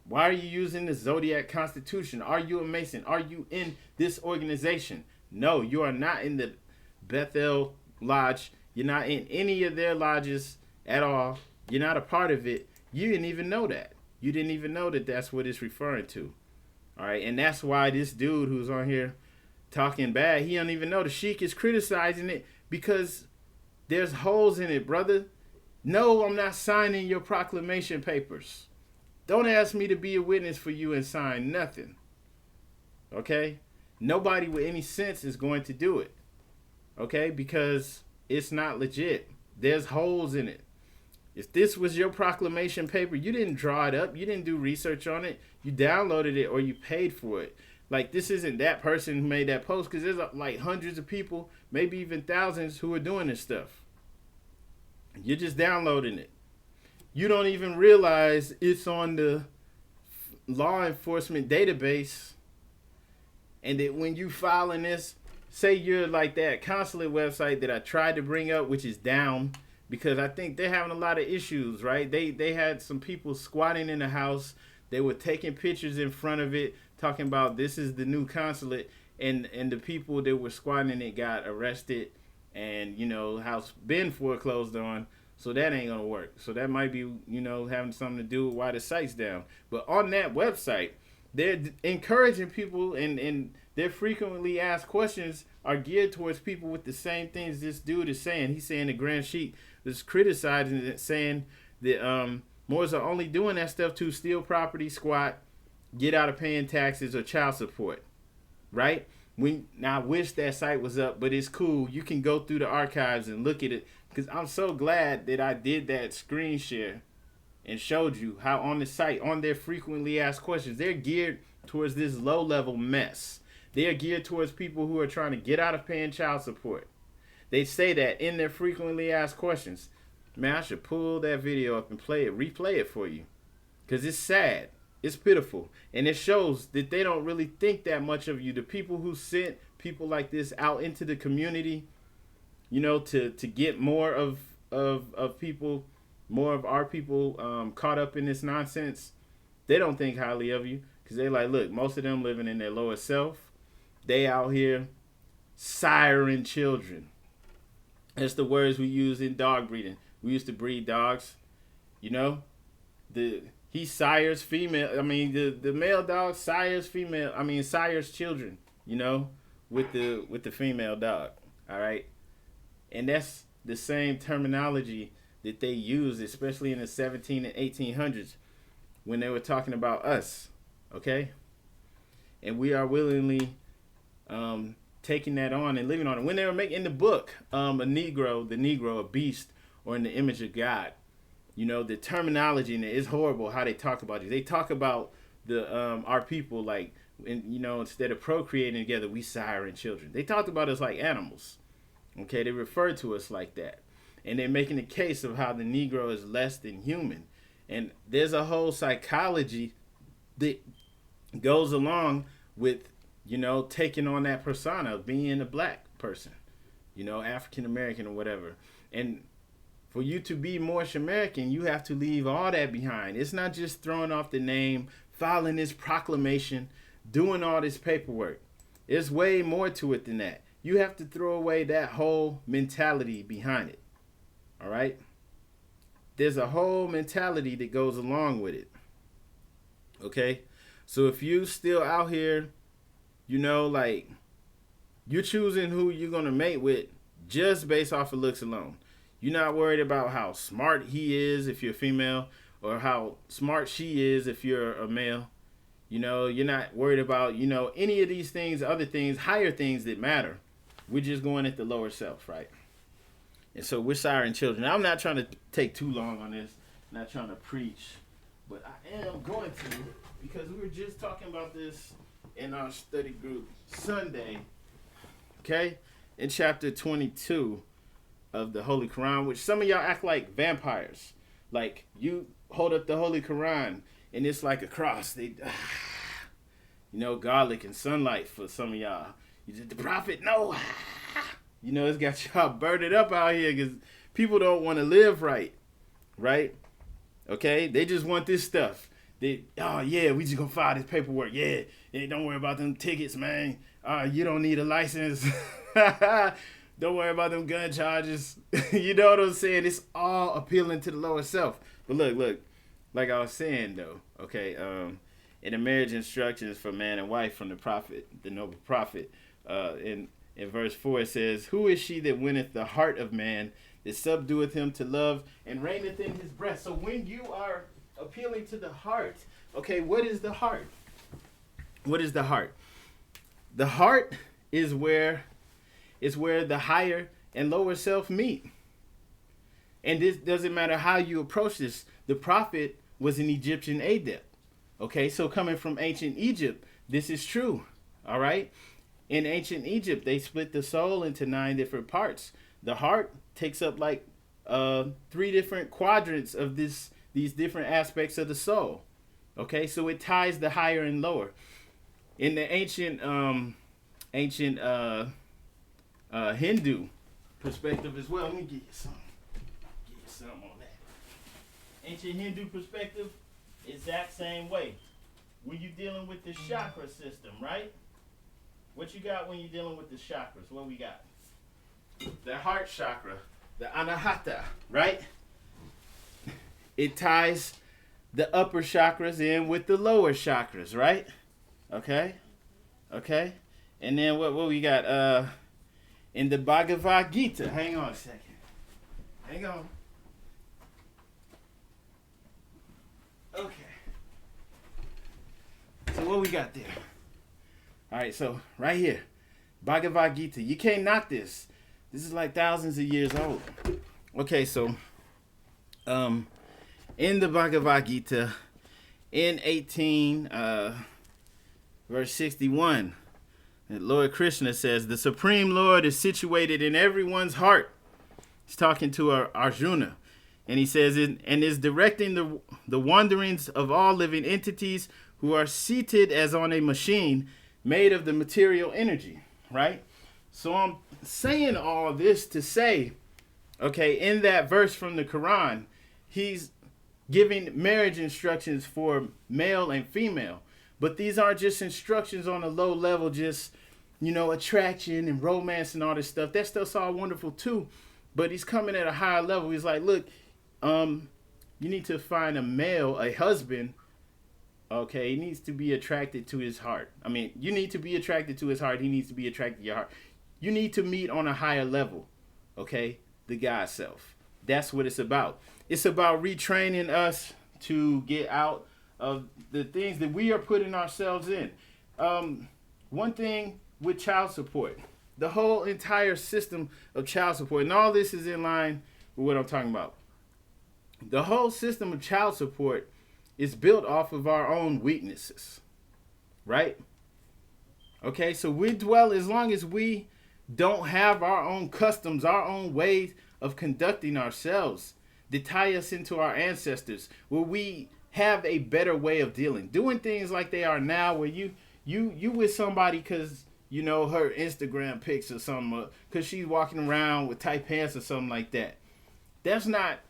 Why are you using the Zodiac Constitution? Are you a Mason? Are you in this organization? No, you are not in the Bethel Lodge. You're not in any of their lodges at all. You're not a part of it. You didn't even know that. You didn't even know that that's what it's referring to. All right, and that's why this dude who's on here talking bad, he don't even know the Sheik is criticizing it because there's holes in it, brother. No, I'm not signing your proclamation papers. Don't ask me to be a witness for you and sign nothing. Okay? Nobody with any sense is going to do it. Okay? Because it's not legit. There's holes in it. If this was your proclamation paper, you didn't draw it up. You didn't do research on it. You downloaded it or you paid for it. Like, this isn't that person who made that post, because there's like hundreds of people, maybe even thousands, who are doing this stuff. You're just downloading it. You don't even realize it's on the law enforcement database. And that when you filing this, say you're like that consulate website that I tried to bring up, which is down, because I think they're having a lot of issues, right? They had some people squatting in the house. They were taking pictures in front of it, talking about this is the new consulate. And the people that were squatting in it got arrested and, you know, house been foreclosed on. So that ain't going to work. So that might be, you know, having something to do with why the site's down. But on that website, they're encouraging people, and their frequently asked questions are geared towards people with the same things this dude is saying. He's saying the Grand Sheik is criticizing it, saying that Moors are only doing that stuff to steal property, squat, get out of paying taxes or child support. Right? Now, I wish that site was up, but it's cool. You can go through the archives and look at it. Because I'm so glad that I did that screen share and showed you how on the site, on their frequently asked questions, they're geared towards this low-level mess. They're geared towards people who are trying to get out of paying child support. They say that in their frequently asked questions. Man, I should pull that video up and replay it for you. Because it's sad. It's pitiful. And it shows that they don't really think that much of you. The people who sent people like this out into the community, you know, to get more of people, more of our people caught up in this nonsense, they don't think highly of you. Because they like, look, most of them living in their lower self. They out here siring children. That's the words we use in dog breeding. We used to breed dogs, you know. He sires female. I mean, the male dog sires female. I mean, sires children, you know, with the female dog. All right, and that's the same terminology that they used, especially in the 17 and 1800s, when they were talking about us. Okay, and we are willingly taking that on and living on it. When they were making the book, the Negro, a beast, or in the image of God. You know, the terminology in it is horrible how they talk about it. They talk about our people like, you know, instead of procreating together, we siring children. They talked about us like animals. Okay, they refer to us like that. And they're making a case of how the Negro is less than human. And there's a whole psychology that goes along with, you know, taking on that persona of being a black person, you know, African American or whatever. And for you to be Moorish American, you have to leave all that behind. It's not just throwing off the name, filing this proclamation, doing all this paperwork. It's way more to it than that. You have to throw away that whole mentality behind it. All right? There's a whole mentality that goes along with it. Okay? So if you still out here, you know, like, you're choosing who you're going to mate with just based off of looks alone. You're not worried about how smart he is if you're female, or how smart she is if you're a male. You know, you're not worried about, you know, any of these things, other things, higher things that matter. We're just going at the lower self, right? And so we're siring children. Now, I'm not trying to take too long on this, not trying to preach, but I am going to, because we were just talking about this in our study group Sunday, okay, in chapter 22 of the Holy Quran, which some of y'all act like vampires. Like, you hold up the Holy Quran and it's like a cross. They, you know, garlic and sunlight for some of y'all. You just, the prophet, no. You know, it's got y'all burdened up out here because people don't want to live right. Right? Okay? They just want this stuff. They, oh, yeah, we just gonna file this paperwork. Yeah, don't worry about them tickets, man. You don't need a license. Don't worry about them gun charges. You know what I'm saying? It's all appealing to the lower self. But look, like I was saying, though, okay, in the marriage instructions for man and wife from the prophet, the noble prophet, in verse 4, it says, who is she that winneth the heart of man, that subdueth him to love and reigneth in his breast? So when you are appealing to the heart, okay, what is the heart? What is the heart? The heart is where the higher and lower self meet. And this doesn't matter how you approach this. The prophet was an Egyptian adept. Okay, so coming from ancient Egypt, this is true. All right? In ancient Egypt, they split the soul into 9 different parts. The heart takes up like 3 different quadrants of these different aspects of the soul. Okay, so it ties the higher and lower. In the ancient Hindu perspective as well. Let me give you some on that. Ancient Hindu perspective, exact same way. When you're dealing with the chakra system, right? What you got when you're dealing with the chakras? What we got? The heart chakra, the anahata, right? It ties the upper chakras in with the lower chakras, right? Okay? And then what we got? In the Bhagavad Gita. Hang on a second. Hang on. Okay. So what we got there? All right, so right here. Bhagavad Gita. You can't knock this. This is like thousands of years old. Okay, so in the Bhagavad Gita, in 18, verse 61, Lord Krishna says, the Supreme Lord is situated in everyone's heart. He's talking to Arjuna. And he says, and is directing the wanderings of all living entities who are seated as on a machine made of the material energy, right? So I'm saying all this to say, okay, in that verse from the Quran, he's giving marriage instructions for male and female. But these aren't just instructions on a low level, just, attraction and romance and all this stuff. That stuff's all wonderful too. But he's coming at a higher level. He's like, look, you need to find a male, a husband. Okay, he needs to be attracted to his heart. I mean, you need to be attracted to his heart. He needs to be attracted to your heart. You need to meet on a higher level. Okay, the God self. That's what it's about. It's about retraining us to get out of the things that we are putting ourselves in. One thing with child support, the whole entire system of child support, and all this is in line with what I'm talking about. The whole system of child support is built off of our own weaknesses, right? Okay, so we dwell, as long as we don't have our own customs, our own ways of conducting ourselves that tie us into our ancestors, where we have a better way of doing things like they are now, where you with somebody because her Instagram pics or something, because she's walking around with tight pants or something like that. That's not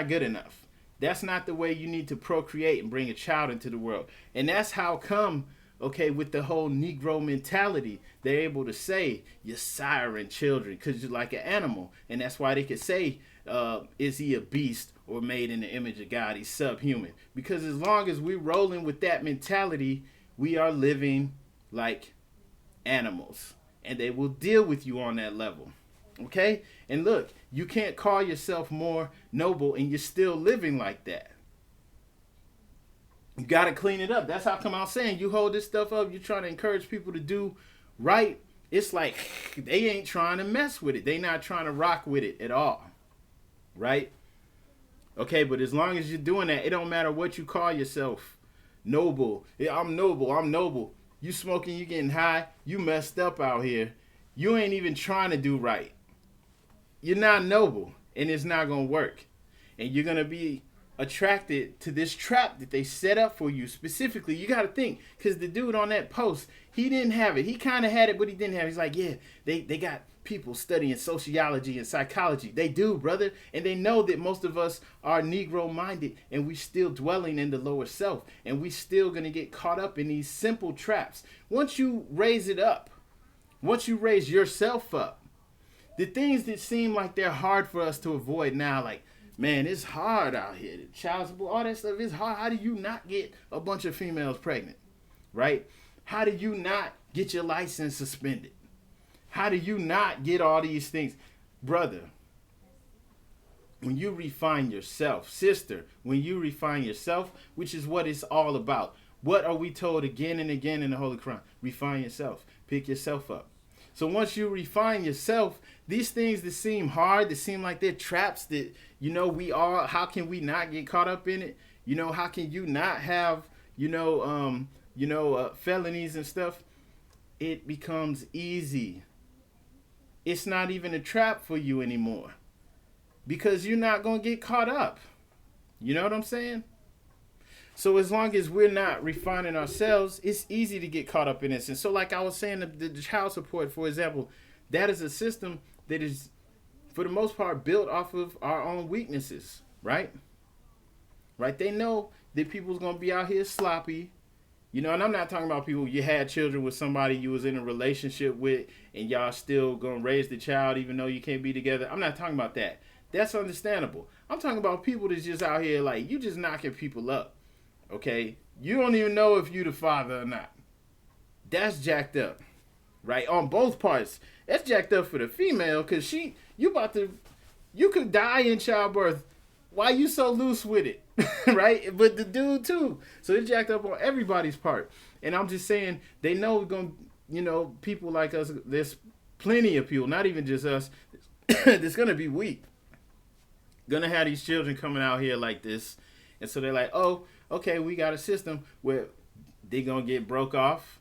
good enough. That's not the way you need to procreate and bring a child into the world. And that's how come, okay, with the whole Negro mentality, they're able to say you're siren children because you're like an animal. And that's why they could say, is he a beast or made in the image of God? He's subhuman. Because as long as we're rolling with that mentality, we are living like animals. And they will deal with you on that level. Okay? And look, you can't call yourself more noble and you're still living like that. You got to clean it up. That's how come I'm saying you hold this stuff up. You're trying to encourage people to do right. It's like they ain't trying to mess with it. They not trying to rock with it at all. Right? Okay, but as long as you're doing that, it don't matter what you call yourself. Noble. Yeah, I'm noble. I'm noble. You smoking, you getting high. You messed up out here. You ain't even trying to do right. You're not noble, and it's not going to work. And you're going to be attracted to this trap that they set up for you specifically. You got to think, because the dude on that post, he didn't have it. He kind of had it, but he didn't have it. He's like, yeah, they got people studying sociology and psychology. They do, brother. And they know that most of us are Negro-minded, and we still dwelling in the lower self, and we still going to get caught up in these simple traps. Once you raise it up, once you raise yourself up, the things that seem like they're hard for us to avoid now, like, man, it's hard out here. The child support, all that stuff is hard. How do you not get a bunch of females pregnant, right? How do you not get your license suspended? How do you not get all these things? Brother, when you refine yourself, sister, when you refine yourself, which is what it's all about. What are we told again and again in the Holy Quran? Refine yourself. Pick yourself up. So once you refine yourself, these things that seem hard, that seem like they're traps that, we all, how can we not get caught up in it? How can you not have, felonies and stuff? It becomes easy. It's not even a trap for you anymore because you're not going to get caught up. You know what I'm saying? So as long as we're not refining ourselves, it's easy to get caught up in this. And so like I was saying, the child support, for example, that is a system that is, for the most part, built off of our own weaknesses, right? Right? They know that people's going to be out here sloppy, and I'm not talking about people you had children with somebody you was in a relationship with and y'all still going to raise the child even though you can't be together. I'm not talking about that. That's understandable. I'm talking about people that's just out here like, you just knocking people up. Okay, you don't even know if you the father or not. That's jacked up, right? On both parts. That's jacked up for the female because you could die in childbirth. Why you so loose with it, right? But the dude too. So it's jacked up on everybody's part. And I'm just saying, they know we're going to, people like us, there's plenty of people, not even just us, that's going to be weak. Going to have these children coming out here like this. And so they're like, oh, okay, we got a system where they're going to get broke off,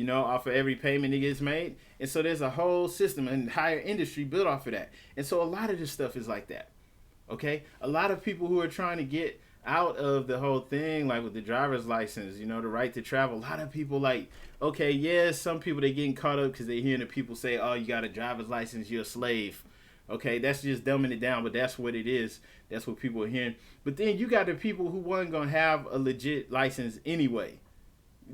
off of every payment that gets made. And so there's a whole system and higher industry built off of that. And so a lot of this stuff is like that. Okay, a lot of people who are trying to get out of the whole thing, like with the driver's license, the right to travel. A lot of people like, okay, yes, some people they getting caught up because they hearing the people say, oh, you got a driver's license, you're a slave. Okay, that's just dumbing it down, but that's what it is. That's what people are hearing. But then you got the people who wasn't gonna have a legit license anyway.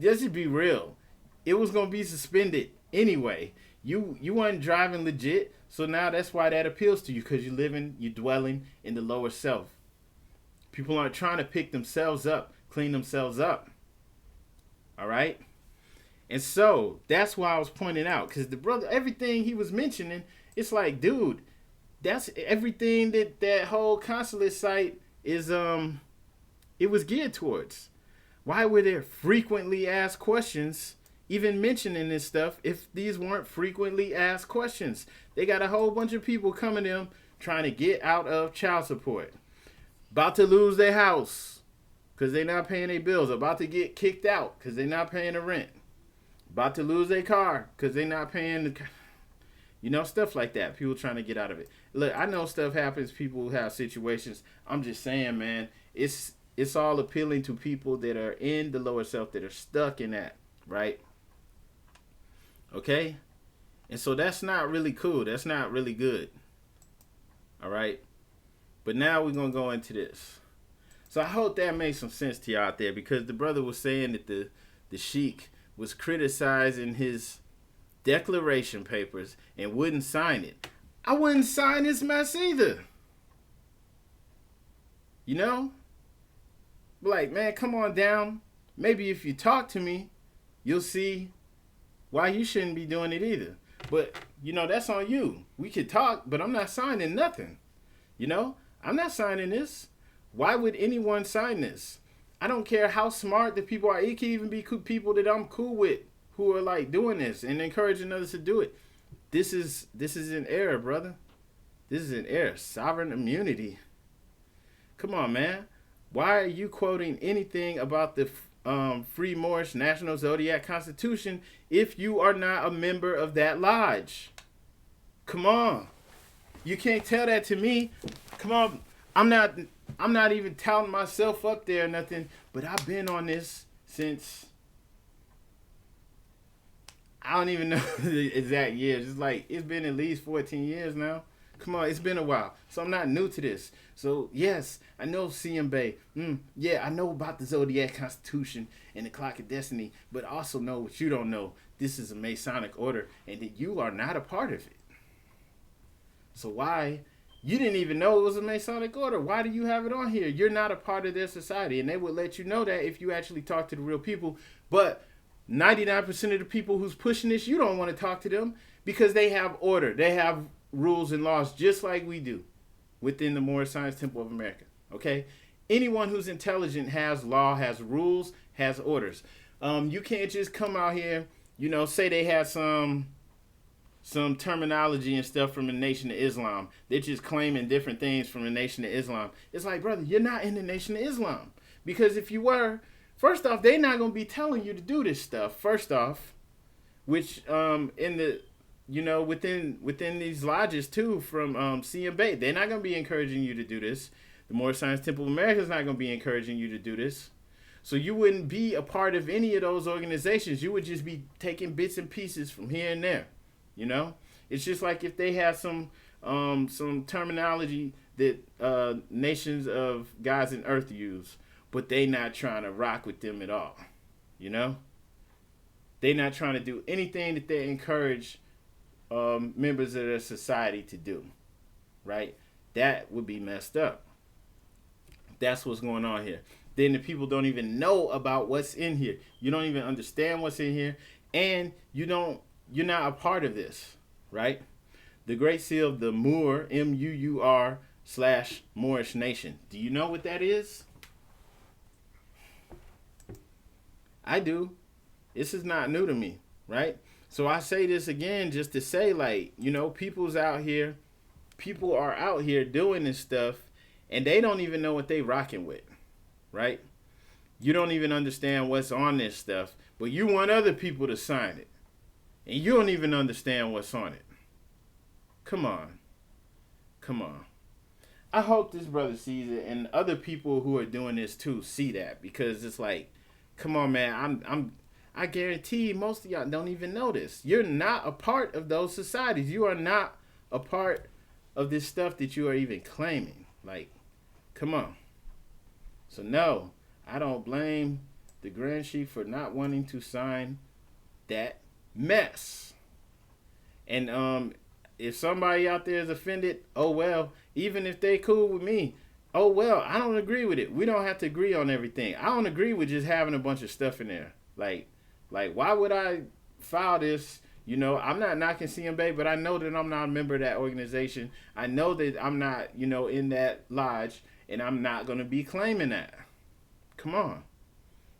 Just to be real, it was gonna be suspended anyway. You weren't driving legit, so now that's why that appeals to you, because you're dwelling in the lower self. People aren't trying to pick themselves up, clean themselves up. All right? And so that's why I was pointing out, because the brother, everything he was mentioning, it's like, dude, that's everything that whole consulate site is, it was geared towards. Why were there frequently asked questions even mentioning this stuff if these weren't frequently asked questions? They got a whole bunch of people coming to them trying to get out of child support. About to lose their house because they're not paying their bills. About to get kicked out because they're not paying the rent. About to lose their car because they're not paying the... stuff like that. People trying to get out of it. Look, I know stuff happens. People have situations. I'm just saying, man, it's all appealing to people that are in the lower self, that are stuck in that, right? Okay? And so that's not really cool. That's not really good. All right? But now we're going to go into this. So I hope that makes some sense to you out there, because the brother was saying that the sheik was criticizing his declaration papers and wouldn't sign it. I wouldn't sign this mess either. Like, man, come on down. Maybe if you talk to me, you'll see why you shouldn't be doing it either. But, that's on you. We could talk, but I'm not signing nothing. I'm not signing this. Why would anyone sign this? I don't care how smart the people are. It can even be people that I'm cool with who are like doing this and encouraging others to do it. This is an error, brother. This is an error. Sovereign immunity. Come on, man. Why are you quoting anything about the Free Moorish National Zodiac Constitution if you are not a member of that lodge? Come on. You can't tell that to me. Come on. I'm not even touting myself up there or nothing, but I've been on this since, I don't even know the exact years. It's been at least 14 years now. Come on, it's been a while. So I'm not new to this. So yes, I know CM Bay. Yeah, I know about the Zodiac Constitution and the Clock of Destiny, but also know what you don't know. This is a Masonic order and that you are not a part of it. So why? You didn't even know it was a Masonic order. Why do you have it on here? You're not a part of their society. And they would let you know that if you actually talk to the real people. But 99% of the people who's pushing this, you don't want to talk to them because they have order. They have rules and laws just like we do within the Moorish Science Temple of America. Okay? Anyone who's intelligent has law, has rules, has orders. You can't just come out here, say they have some terminology and stuff from the Nation of Islam. They're just claiming different things from the Nation of Islam. It's like, brother, you're not in the Nation of Islam. Because if you were, first off, they're not going to be telling you to do this stuff, first off, which in the, within these lodges too from CM Bay, they're not going to be encouraging you to do this. The Moorish Science Temple of America is not going to be encouraging you to do this. So you wouldn't be a part of any of those organizations. You would just be taking bits and pieces from here and there. It's just like if they have some terminology that nations of gods and earth use, but they not trying to rock with them at all. They not trying to do anything that they encourage members of their society to do, right? That would be messed up. That's what's going on here. Then the people don't even know about what's in here. You don't even understand what's in here, and you're not a part of this, right? The Great Seal of the Moor, M-U-U-R / Moorish Nation. Do you know what that is? I do. This is not new to me, right? So I say this again just to say, people's out here, people are out here doing this stuff, and they don't even know what they rocking with, right? You don't even understand what's on this stuff, but you want other people to sign it. And you don't even understand what's on it. Come on. I hope this brother sees it, and other people who are doing this too see that, because it's like, come on, man. I guarantee most of y'all don't even know this. You're not a part of those societies. You are not a part of this stuff that you are even claiming. Like, come on. So no, I don't blame the Grand Chief for not wanting to sign that mess. And if somebody out there is offended, oh well. Even if they cool with me, oh well. I don't agree with it. We don't have to agree on everything. I don't agree with just having a bunch of stuff in there. Like why would I file this? You know, I'm not knocking CMB, but I know that I'm not a member of that organization. I know that I'm not, you know, in that lodge, and I'm not going to be claiming that. Come on.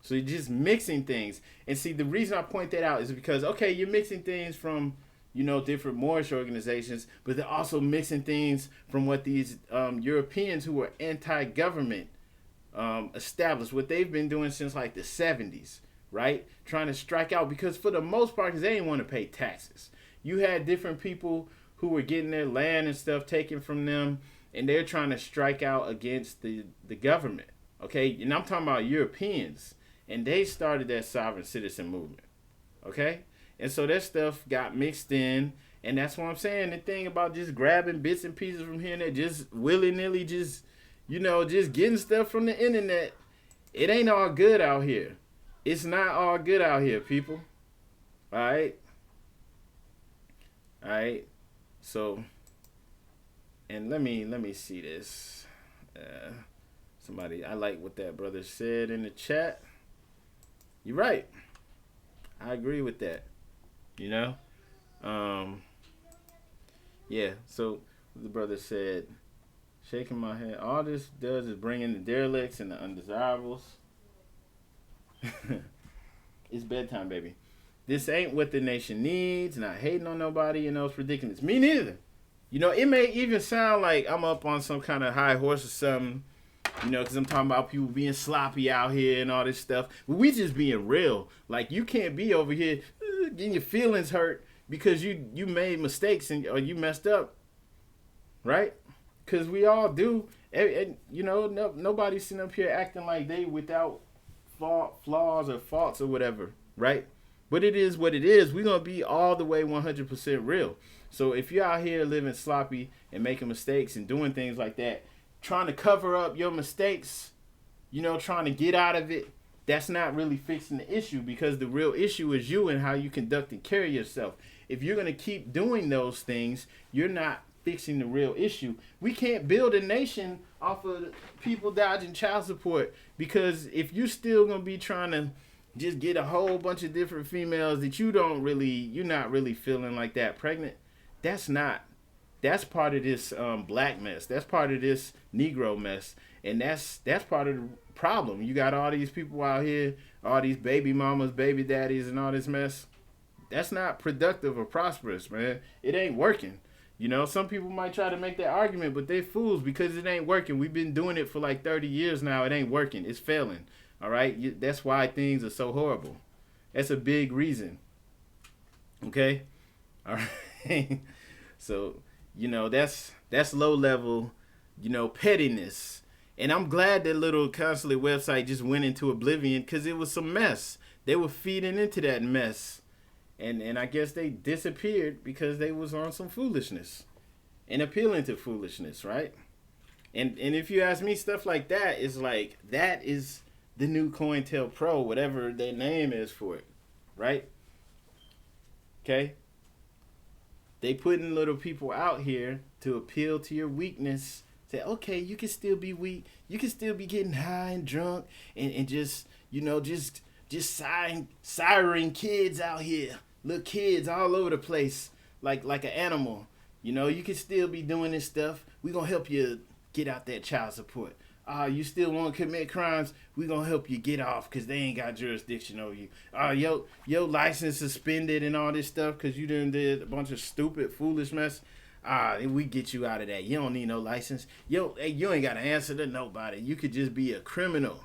So you're just mixing things. And see, the reason I point that out is because, okay, you're mixing things from, you know, different Moorish organizations, but they're also mixing things from what these Europeans who are anti-government established, what they've been doing since like the 70s, right? Trying to strike out, because for the most part, because they didn't want to pay taxes. You had different people who were getting their land and stuff taken from them, and they're trying to strike out against the government, okay? And I'm talking about Europeans, and they started that sovereign citizen movement, okay? And so that stuff got mixed in, and that's what I'm saying. The thing about just grabbing bits and pieces from here and there, just willy-nilly, just, you know, just getting stuff from the internet, it ain't all good out here. It's not all good out here, people. All right? All right? So, and let me see this. Somebody, I like what that brother said in the chat. You're right. I agree with that. You know? Yeah, so the brother said, shaking my head, all this does is bring in the derelicts and the undesirables. It's bedtime, baby. This ain't what the nation needs. Not hating on nobody, you know, it's ridiculous. Me neither. You know, it may even sound like I'm up on some kind of high horse or something, you know, because I'm talking about people being sloppy out here and all this stuff. But we just being real. Like, you can't be over here getting your feelings hurt because you made mistakes or you messed up, right? Because we all do. And you know, nobody's sitting up here acting like they without flaws or faults or whatever, right? But it is what it is. We're going to be all the way 100% real. So if you're out here living sloppy and making mistakes and doing things like that, trying to cover up your mistakes, you know, trying to get out of it, that's not really fixing the issue, because the real issue is you and how you conduct and carry yourself. If you're going to keep doing those things, you're not fixing the real issue. We can't build a nation off of people dodging child support, because if you're still going to be trying to just get a whole bunch of different females that you're not really feeling like that pregnant, that's part of this black mess. That's part of this Negro mess. And that's part of the problem. You got all these people out here, all these baby mamas, baby daddies, and all this mess. That's not productive or prosperous, man. It ain't working. You know, some people might try to make that argument, but they fools, because it ain't working. We've been doing it for like 30 years now. It ain't working. It's failing. All right? That's why things are so horrible. That's a big reason. Okay? All right? So, you know, that's low level, you know, pettiness. And I'm glad that little consulate website just went into oblivion, because it was some mess. They were feeding into that mess. And I guess they disappeared because they was on some foolishness and appealing to foolishness, right? And if you ask me, stuff like that is like, that is the new COINTELPRO, whatever their name is for it, right? Okay? They putting little people out here to appeal to your weakness. Say, okay, you can still be weak. You can still be getting high and drunk and just, you know, just siring kids out here. Little kids all over the place like an animal. You know, you can still be doing this stuff. We're going to help you get out that child support. You still want to commit crimes? We're going to help you get off because they ain't got jurisdiction over you. Your license suspended and all this stuff because you done did a bunch of stupid, foolish mess. We get you out of that. You don't need no license. You ain't got to answer to nobody. You could just be a criminal.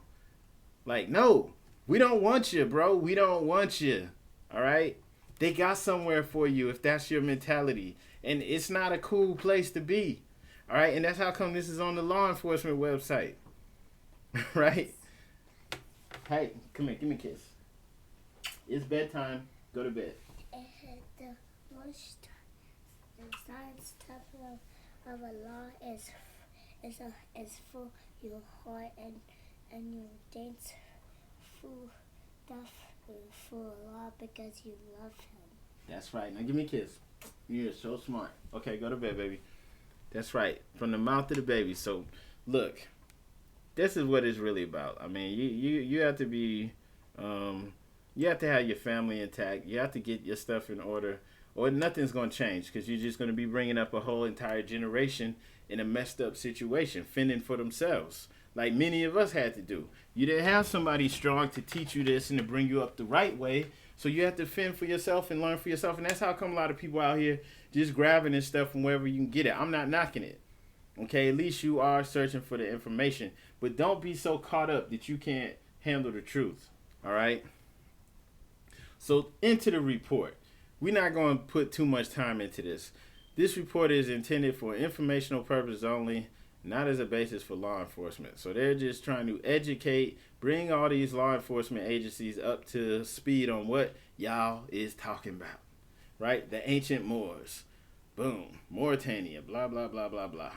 Like, no, we don't want you, bro. We don't want you. All right? They got somewhere for you if that's your mentality. And it's not a cool place to be. All right, and that's how come this is on the law enforcement website. Right? Hey, come here, give me a kiss. It's bedtime. Go to bed. The most science type of a law is for your heart and your dance for stuff for a law because you love him. That's right. Now give me a kiss. You're so smart. Okay, go to bed, baby. That's right. From the mouth of the baby. So, look, this is what it's really about. I mean, you have to be, you have to have your family intact. You have to get your stuff in order, or nothing's going to change because you're just going to be bringing up a whole entire generation in a messed up situation, fending for themselves, like many of us had to do. You didn't have somebody strong to teach you this and to bring you up the right way, so you have to fend for yourself and learn for yourself, and that's how come a lot of people out here just grabbing this stuff from wherever you can get it. I'm not knocking it. Okay, at least you are searching for the information, but don't be so caught up that you can't handle the truth. All right? So into the report. We're not going to put too much time into this. This report is intended for informational purposes only, not as a basis for law enforcement. So they're just trying to educate, bring all these law enforcement agencies up to speed on what y'all is talking about. Right? The ancient Moors. Boom. Mauritania. Blah, blah, blah, blah, blah.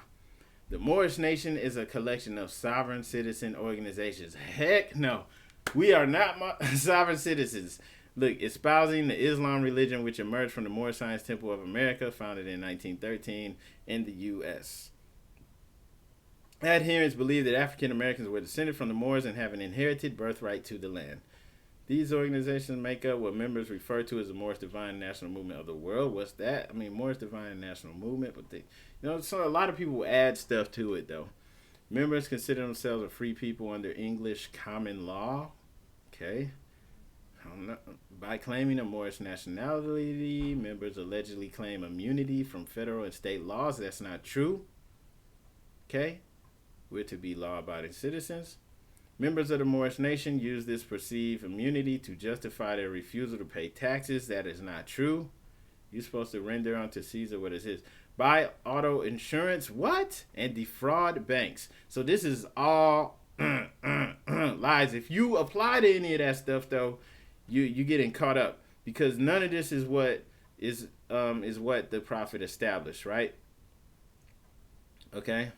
The Moorish nation is a collection of sovereign citizen organizations. Heck no. We are not sovereign citizens. Look, espousing the Islam religion which emerged from the Moorish Science Temple of America, founded in 1913 in the U.S. Adherents believe that African Americans were descended from the Moors and have an inherited birthright to the land. These organizations make up what members refer to as the Moorish Divine National Movement of the world. What's that? I mean, Moorish Divine National Movement, but they, so a lot of people add stuff to it though. Members consider themselves a free people under English common law. Okay. By claiming a Moorish nationality, members allegedly claim immunity from federal and state laws. That's not true. Okay. We're to be law-abiding citizens. Members of the Moorish nation use this perceived immunity to justify their refusal to pay taxes. That is not true. You're supposed to render unto Caesar what is his. Buy auto insurance, what? And defraud banks. So this is all lies. If you apply to any of that stuff, though, you getting caught up because none of this is what what the prophet established, right? Okay.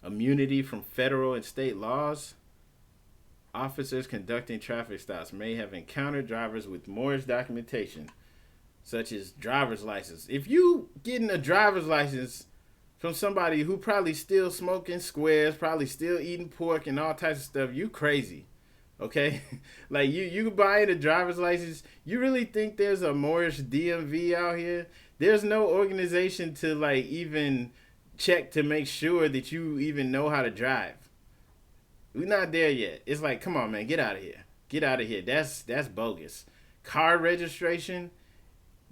Immunity from federal and state laws. Officers conducting traffic stops may have encountered drivers with Moorish documentation, such as driver's license. If you getting a driver's license from somebody who probably still smoking squares, probably still eating pork and all types of stuff, you crazy. Okay? Like you buying a driver's license, you really think there's a Moorish DMV out here? There's no organization to like even check to make sure that you even know how to drive. We're not there yet. It's like, come on, man, get out of here. Get out of here. That's bogus. Car registration.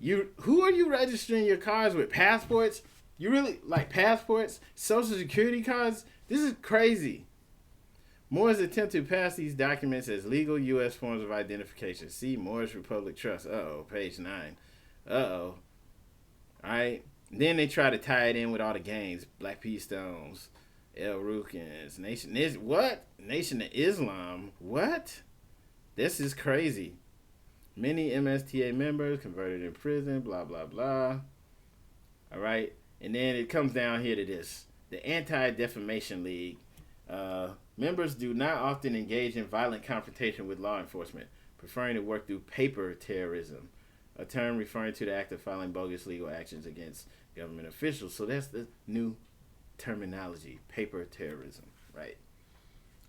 Who are you registering your cars with? Passports? You really like passports? Social security cards? This is crazy. Moors attempt to pass these documents as legal U.S. forms of identification. See Moorish Republic Trust. Uh-oh, page 9. Uh-oh. All right. Then they try to tie it in with all the gangs. Black P. Stones, ROCIC, Nation is what? Nation of Islam. What? This is crazy. Many MSTA members converted in prison, blah, blah, blah. All right. And then it comes down here to this. The Anti-Defamation League. Members do not often engage in violent confrontation with law enforcement, preferring to work through paper terrorism, a term referring to the act of filing bogus legal actions against government officials. So that's the new terminology, paper terrorism, right?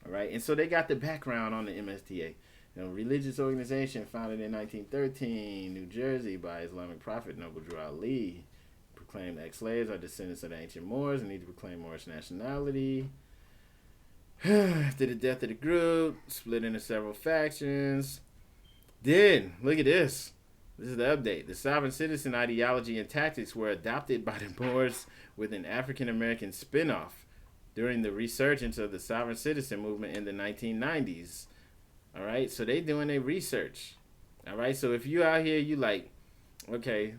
All right, and so they got the background on the MSTA, a religious organization founded in 1913, New Jersey, by Islamic prophet Noble Drew Ali, proclaimed ex-slaves are descendants of the ancient Moors and need to proclaim Moorish nationality. After the death of the group, split into several factions. Then, look at this. This is the update. The sovereign citizen ideology and tactics were adopted by the Moors with an African-American spinoff during the resurgence of the sovereign citizen movement in the 1990s. All right, so they doing their research. All right, so if you out here, you like, okay,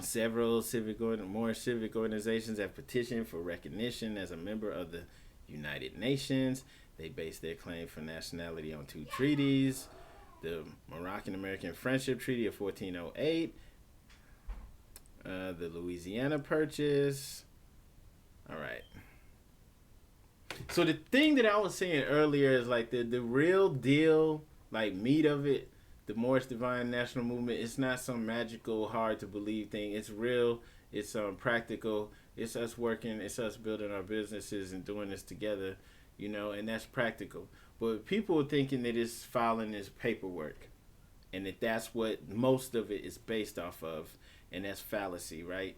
Several more civic organizations have petitioned for recognition as a member of the United Nations. They base their claim for nationality on 2 treaties: the Moroccan American Friendship Treaty of 1408, the Louisiana Purchase. All right. So the thing that I was saying earlier is like the real deal, like meat of it, the Moorish Divine National Movement. It's not some magical, hard to believe thing. It's real. It's practical. It's us working. It's us building our businesses and doing this together, and that's practical. But people are thinking that it's filing this paperwork, and that's what most of it is based off of, and that's fallacy, right?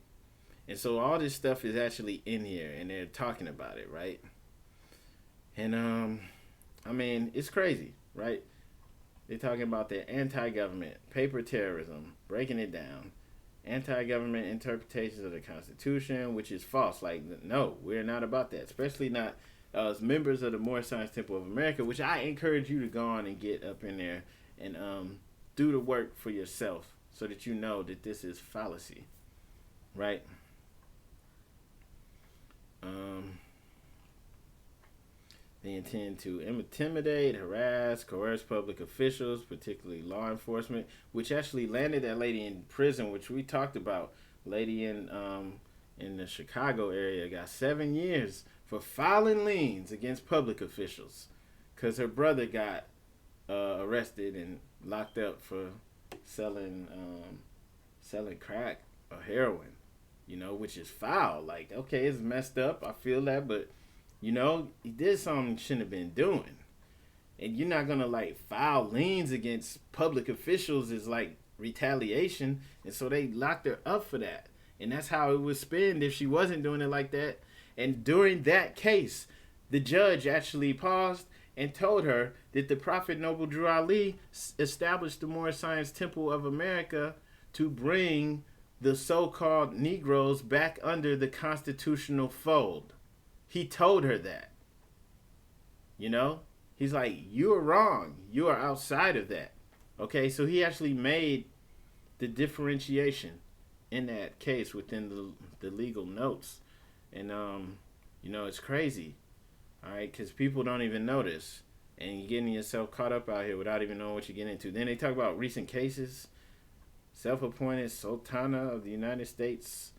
And so all this stuff is actually in here, and they're talking about it, right? And I mean, it's crazy, right? They're talking about the anti-government, paper terrorism, breaking it down, anti-government interpretations of the Constitution, which is false. Like, no, we're not about that, especially not as members of the Moorish Science Temple of America, which I encourage you to go on and get up in there and do the work for yourself so that you know that this is fallacy, right? They intend to intimidate, harass, coerce public officials, particularly law enforcement, which actually landed that lady in prison, which we talked about. Lady in the Chicago area got 7 years for filing liens against public officials because her brother got arrested and locked up for selling crack or heroin, which is foul. Like, okay, it's messed up. I feel that, but he did something he shouldn't have been doing. And you're not going to, file liens against public officials is, retaliation. And so they locked her up for that. And that's how it would spend if she wasn't doing it like that. And during that case, the judge actually paused and told her that the Prophet Noble Drew Ali established the Moorish Science Temple of America to bring the so-called Negroes back under the constitutional fold. He told her that. He's like, you are wrong. You are outside of that. Okay, so he actually made the differentiation in that case within the legal notes. And, it's crazy. All right, because people don't even notice. And you're getting yourself caught up out here without even knowing what you're getting into. Then they talk about recent cases. Self-appointed Sultana of the United States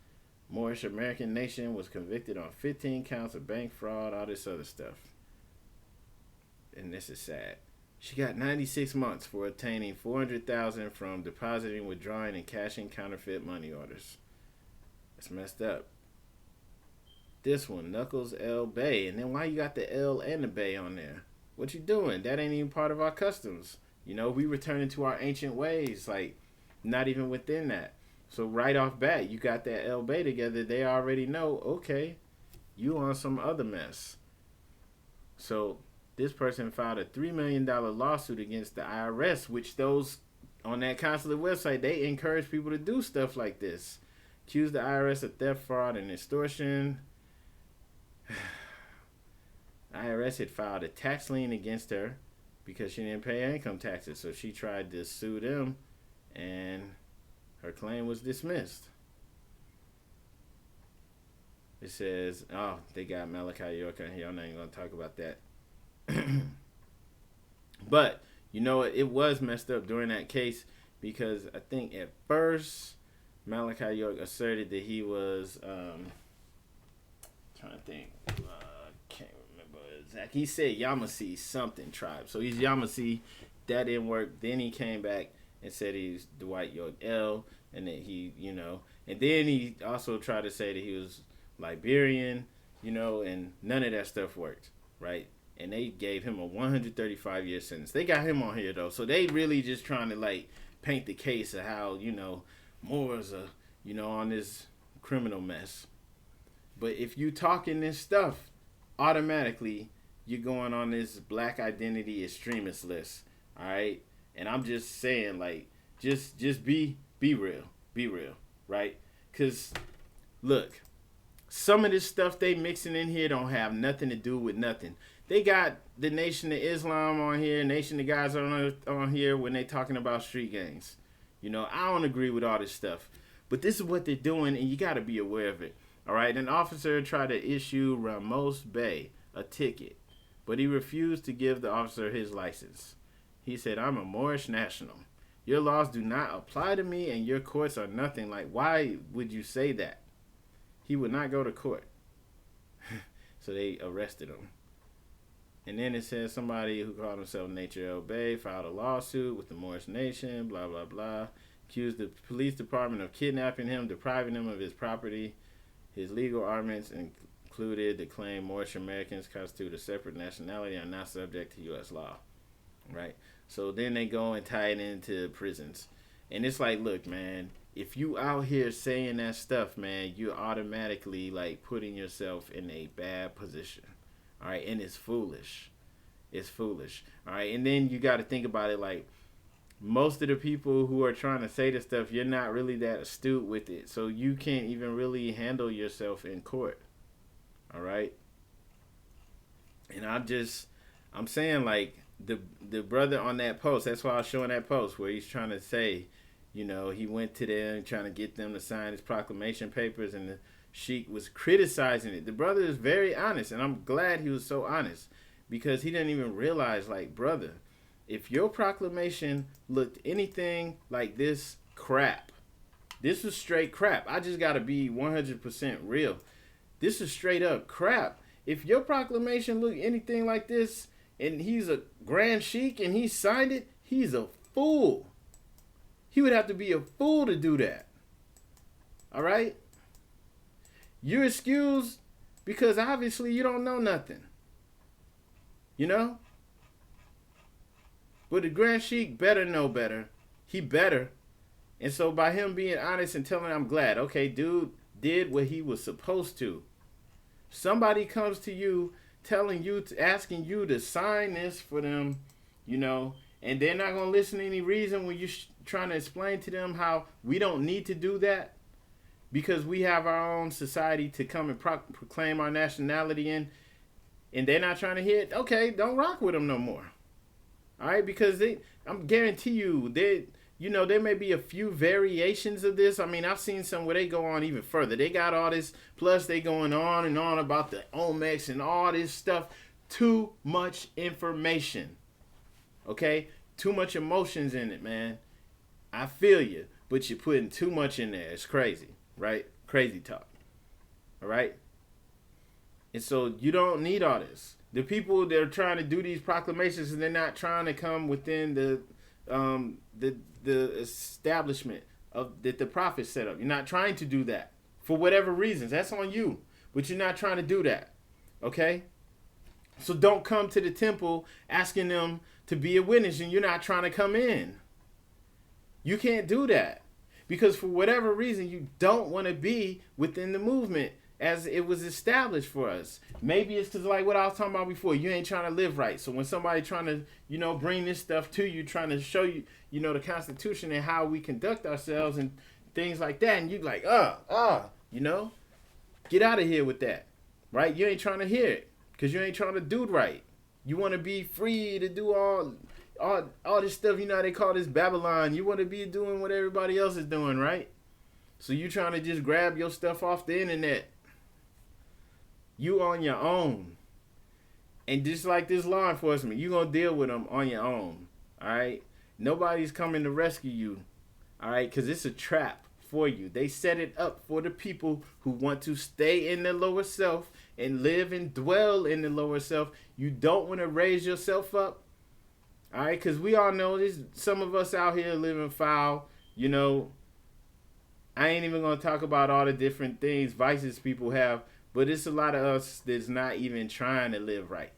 Moorish American nation was convicted on 15 counts of bank fraud, all this other stuff. And this is sad. She got 96 months for obtaining $400,000 from depositing, withdrawing, and cashing counterfeit money orders. That's messed up. This one, Knuckles L. Bay. And then why you got the L and the Bay on there? What you doing? That ain't even part of our customs. We returning to our ancient ways, not even within that. So right off bat, you got that El Bay together. They already know, okay, you on some other mess. So this person filed a $3 million lawsuit against the IRS, which those on that consulate website, they encourage people to do stuff like this. Accused the IRS of theft, fraud, and extortion. IRS had filed a tax lien against her because she didn't pay income taxes. So she tried to sue them, and her claim was dismissed. It says, they got Malachi York on here. I'm not even going to talk about that. But, it was messed up during that case because I think at first Malachi York asserted that he was, trying to think, can't remember exactly. He said Yamasee something tribe. So he's Yamasee. That didn't work. Then he came back and said he's Dwight York L, and that he, and then he also tried to say that he was Liberian, and none of that stuff worked, right? And they gave him a 135-year sentence. They got him on here, though, so they really just trying to, paint the case of how, Moors are, on this criminal mess. But if you talking this stuff, automatically you're going on this black identity extremist list, all right? And I'm just saying, just be real, right? Because, look, some of this stuff they mixing in here don't have nothing to do with nothing. They got the Nation of Islam on here, Nation of Gaza on here when they talking about street gangs. I don't agree with all this stuff. But this is what they're doing, and you got to be aware of it. All right, an officer tried to issue Ramos Bey a ticket, but he refused to give the officer his license. He said, "I'm a Moorish national. Your laws do not apply to me, and your courts are nothing like." Why would you say that? He would not go to court. So they arrested him. And then it says somebody who called himself Nature El Bey filed a lawsuit with the Moorish Nation, blah, blah, blah. Accused the police department of kidnapping him, depriving him of his property. His legal arguments included the claim Moorish Americans constitute a separate nationality and are not subject to U.S. law. Right? So then they go and tie it into prisons. And it's like, look, man, if you out here saying that stuff, man, you're automatically like putting yourself in a bad position. All right, and it's foolish. It's foolish. All right, and then you got to think about it like most of the people who are trying to say this stuff, you're not really that astute with it. So you can't even really handle yourself in court. All right? And I'm saying like the brother on that post, that's why I was showing that post where he's trying to say, you know, he went to them trying to get them to sign his proclamation papers, and the sheik was criticizing it. The brother is very honest, and I'm glad he was so honest, because he didn't even realize, like, brother, if your proclamation looked anything like this crap, this was straight crap. I just got to be 100% real. This is straight up crap. If your proclamation looked anything like this, and he's a grand sheik and he signed it, he's a fool. He would have to be a fool to do that. All right? You're excused because obviously you don't know nothing. You know? But the Grand Sheik better know better. He better. And so by him being honest and telling, I'm glad. Okay, dude did what he was supposed to. Somebody comes to you telling you, asking you to sign this for them, you know, and they're not going to listen to any reason when you're trying to explain to them how we don't need to do that because we have our own society to come and proclaim our nationality in, and they're not trying to hear it. Okay, don't rock with them no more. All right, because I'm guarantee you, there may be a few variations of this. I mean, I've seen some where they go on even further. They got all this, plus they going on and on about the Omex and all this stuff. Too much information. Okay? Too much emotions in it, man. I feel you, but you're putting too much in there. It's crazy, right? Crazy talk. All right? And so you don't need all this. The people that are trying to do these proclamations, and they're not trying to come within the establishment of that the prophet set up. You're not trying to do that for whatever reasons. That's on you, but you're not trying to do that. Okay? So don't come to the temple asking them to be a witness and you're not trying to come in. You can't do that because for whatever reason you don't want to be within the movement as it was established for us. Maybe it's because like what I was talking about before, you ain't trying to live right. So when somebody trying to, bring this stuff to you, trying to show you, the Constitution and how we conduct ourselves and things like that, and you like, get out of here with that, right? You ain't trying to hear it because you ain't trying to do it right. You want to be free to do all this stuff, they call this Babylon. You want to be doing what everybody else is doing, right? So you trying to just grab your stuff off the internet. You on your own. And just like this law enforcement, you're going to deal with them on your own. All right? Nobody's coming to rescue you. All right? Because it's a trap for you. They set it up for the people who want to stay in the lower self and live and dwell in the lower self. You don't want to raise yourself up. All right? Because we all know this. Some of us out here living foul. I ain't even going to talk about all the different things, vices people have. But it's a lot of us that's not even trying to live right.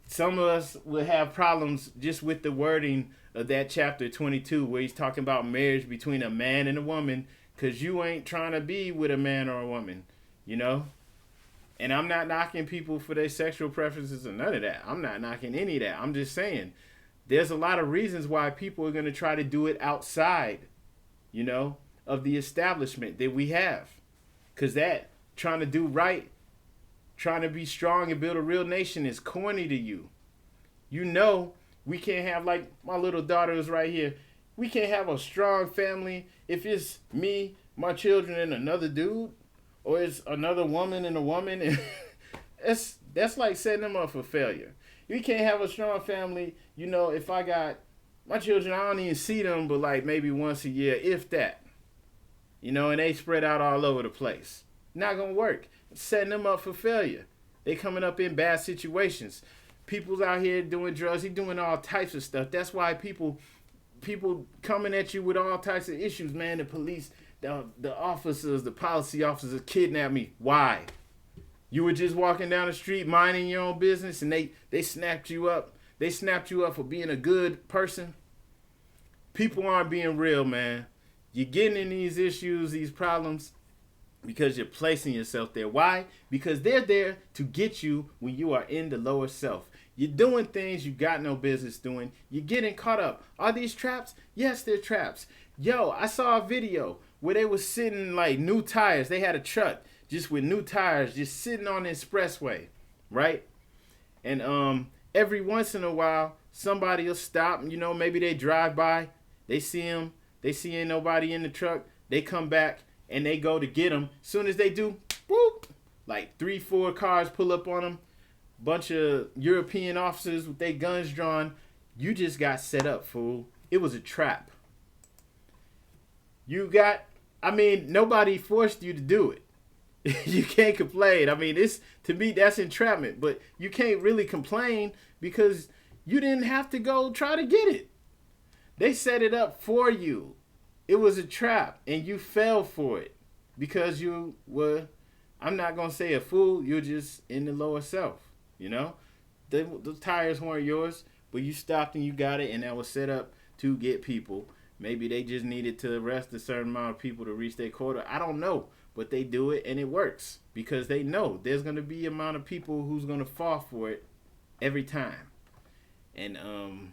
Some of us will have problems just with the wording of that chapter 22 where he's talking about marriage between a man and a woman because you ain't trying to be with a man or a woman, And I'm not knocking people for their sexual preferences or none of that. I'm not knocking any of that. I'm just saying there's a lot of reasons why people are going to try to do it outside, of the establishment that we have. Because that trying to do right, trying to be strong and build a real nation is corny to you. We can't have, like my little daughter is right here. We can't have a strong family if it's me, my children and another dude, or it's another woman and a woman, and that's like setting them up for failure. You can't have a strong family. You know, if I got my children, I don't even see them, but like maybe once a year, if that. You know, and they spread out all over the place. Not gonna work. It's setting them up for failure. They coming up in bad situations. People's out here doing drugs. He doing all types of stuff. That's why people coming at you with all types of issues, man. The police, the officers, the policy officers kidnap me. Why? You were just walking down the street minding your own business, and they snapped you up. They snapped you up for being a good person. People aren't being real, man. You're getting in these issues, these problems, because you're placing yourself there. Why? Because they're there to get you when you are in the lower self. You're doing things you got no business doing. You're getting caught up. Are these traps? Yes, they're traps. Yo, I saw a video where they were sitting like new tires. They had a truck just with new tires just sitting on the expressway, right? And every once in a while, somebody will stop. You know, maybe they drive by. They see him. They see ain't nobody in the truck. They come back and they go to get him. Soon as they do, whoop, like 3-4 cars pull up on them. Bunch of European officers with their guns drawn. You just got set up, fool. It was a trap. Nobody forced you to do it. You can't complain. I mean, to me, that's entrapment. But you can't really complain because you didn't have to go try to get it. They set it up for you. It was a trap, and you fell for it because you were, I'm not going to say a fool, you're just in the lower self, you know? The tires weren't yours, but you stopped and you got it, and that was set up to get people. Maybe they just needed to arrest a certain amount of people to reach their quota. I don't know, but they do it, and it works because they know there's going to be an amount of people who's going to fall for it every time. And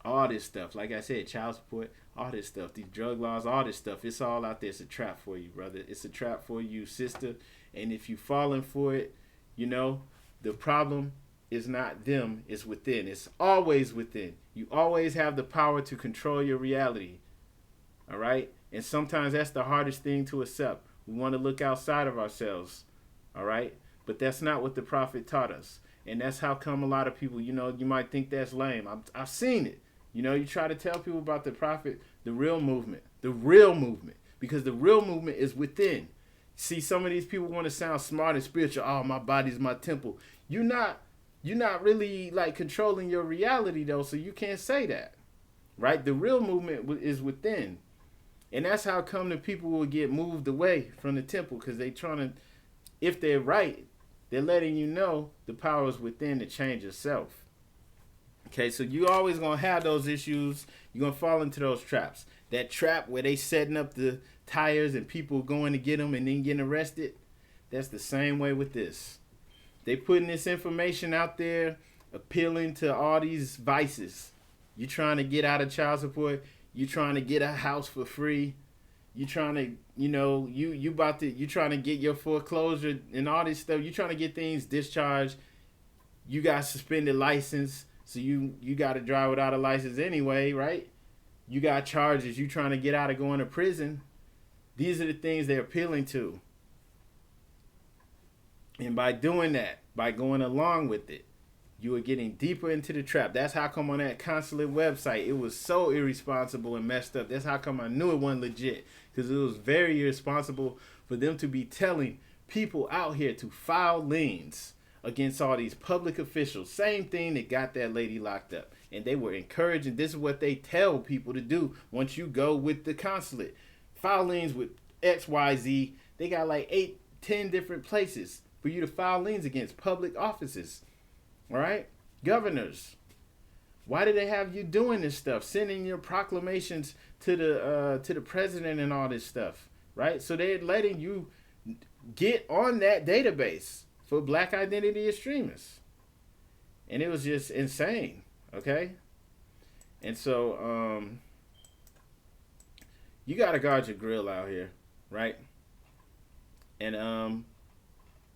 all this stuff, like I said, child support, all this stuff, these drug laws, all this stuff, it's all out there. It's a trap for you, brother. It's a trap for you, sister. And if you falling for it, you know, the problem is not them, it's within. It's always within. You always have the power to control your reality. All right? And sometimes that's the hardest thing to accept. We want to look outside of ourselves. All right? But that's not what the prophet taught us. And that's how come a lot of people, you know, you might think that's lame. I've seen it. You know, you try to tell people about the prophet, the real movement, because the real movement is within. See, some of these people want to sound smart and spiritual. Oh, my body's my temple. You're not really like controlling your reality though, so you can't say that, right? The real movement is within, and that's how come the people will get moved away from the temple because they trying to, if they're right, they're letting you know the power is within to change yourself. Okay, so you always going to have those issues. You're going to fall into those traps. That trap where they setting up the tires and people going to get them and then getting arrested, that's the same way with this. They putting this information out there, appealing to all these vices. You trying to get out of child support. You trying to get a house for free. You trying to, you know, you trying to get your foreclosure and all this stuff. You trying to get things discharged. You got suspended license. So you got to drive without a license anyway, right? You got charges. You trying to get out of going to prison. These are the things they're appealing to. And by doing that, by going along with it, you are getting deeper into the trap. That's how come on that consulate website, it was so irresponsible and messed up. That's how come I knew it wasn't legit. Because it was very irresponsible for them to be telling people out here to file liens against all these public officials. Same thing that got that lady locked up. And they were encouraging, this is what they tell people to do once you go with the consulate. File liens with XYZ. They got like 8-10 different places for you to file liens against public offices. All right? Governors. Why do they have you doing this stuff? Sending your proclamations to the president and all this stuff. Right? So they're letting you get on that database for black identity extremists. And it was just insane, okay? And so you got to guard your grill out here, right? And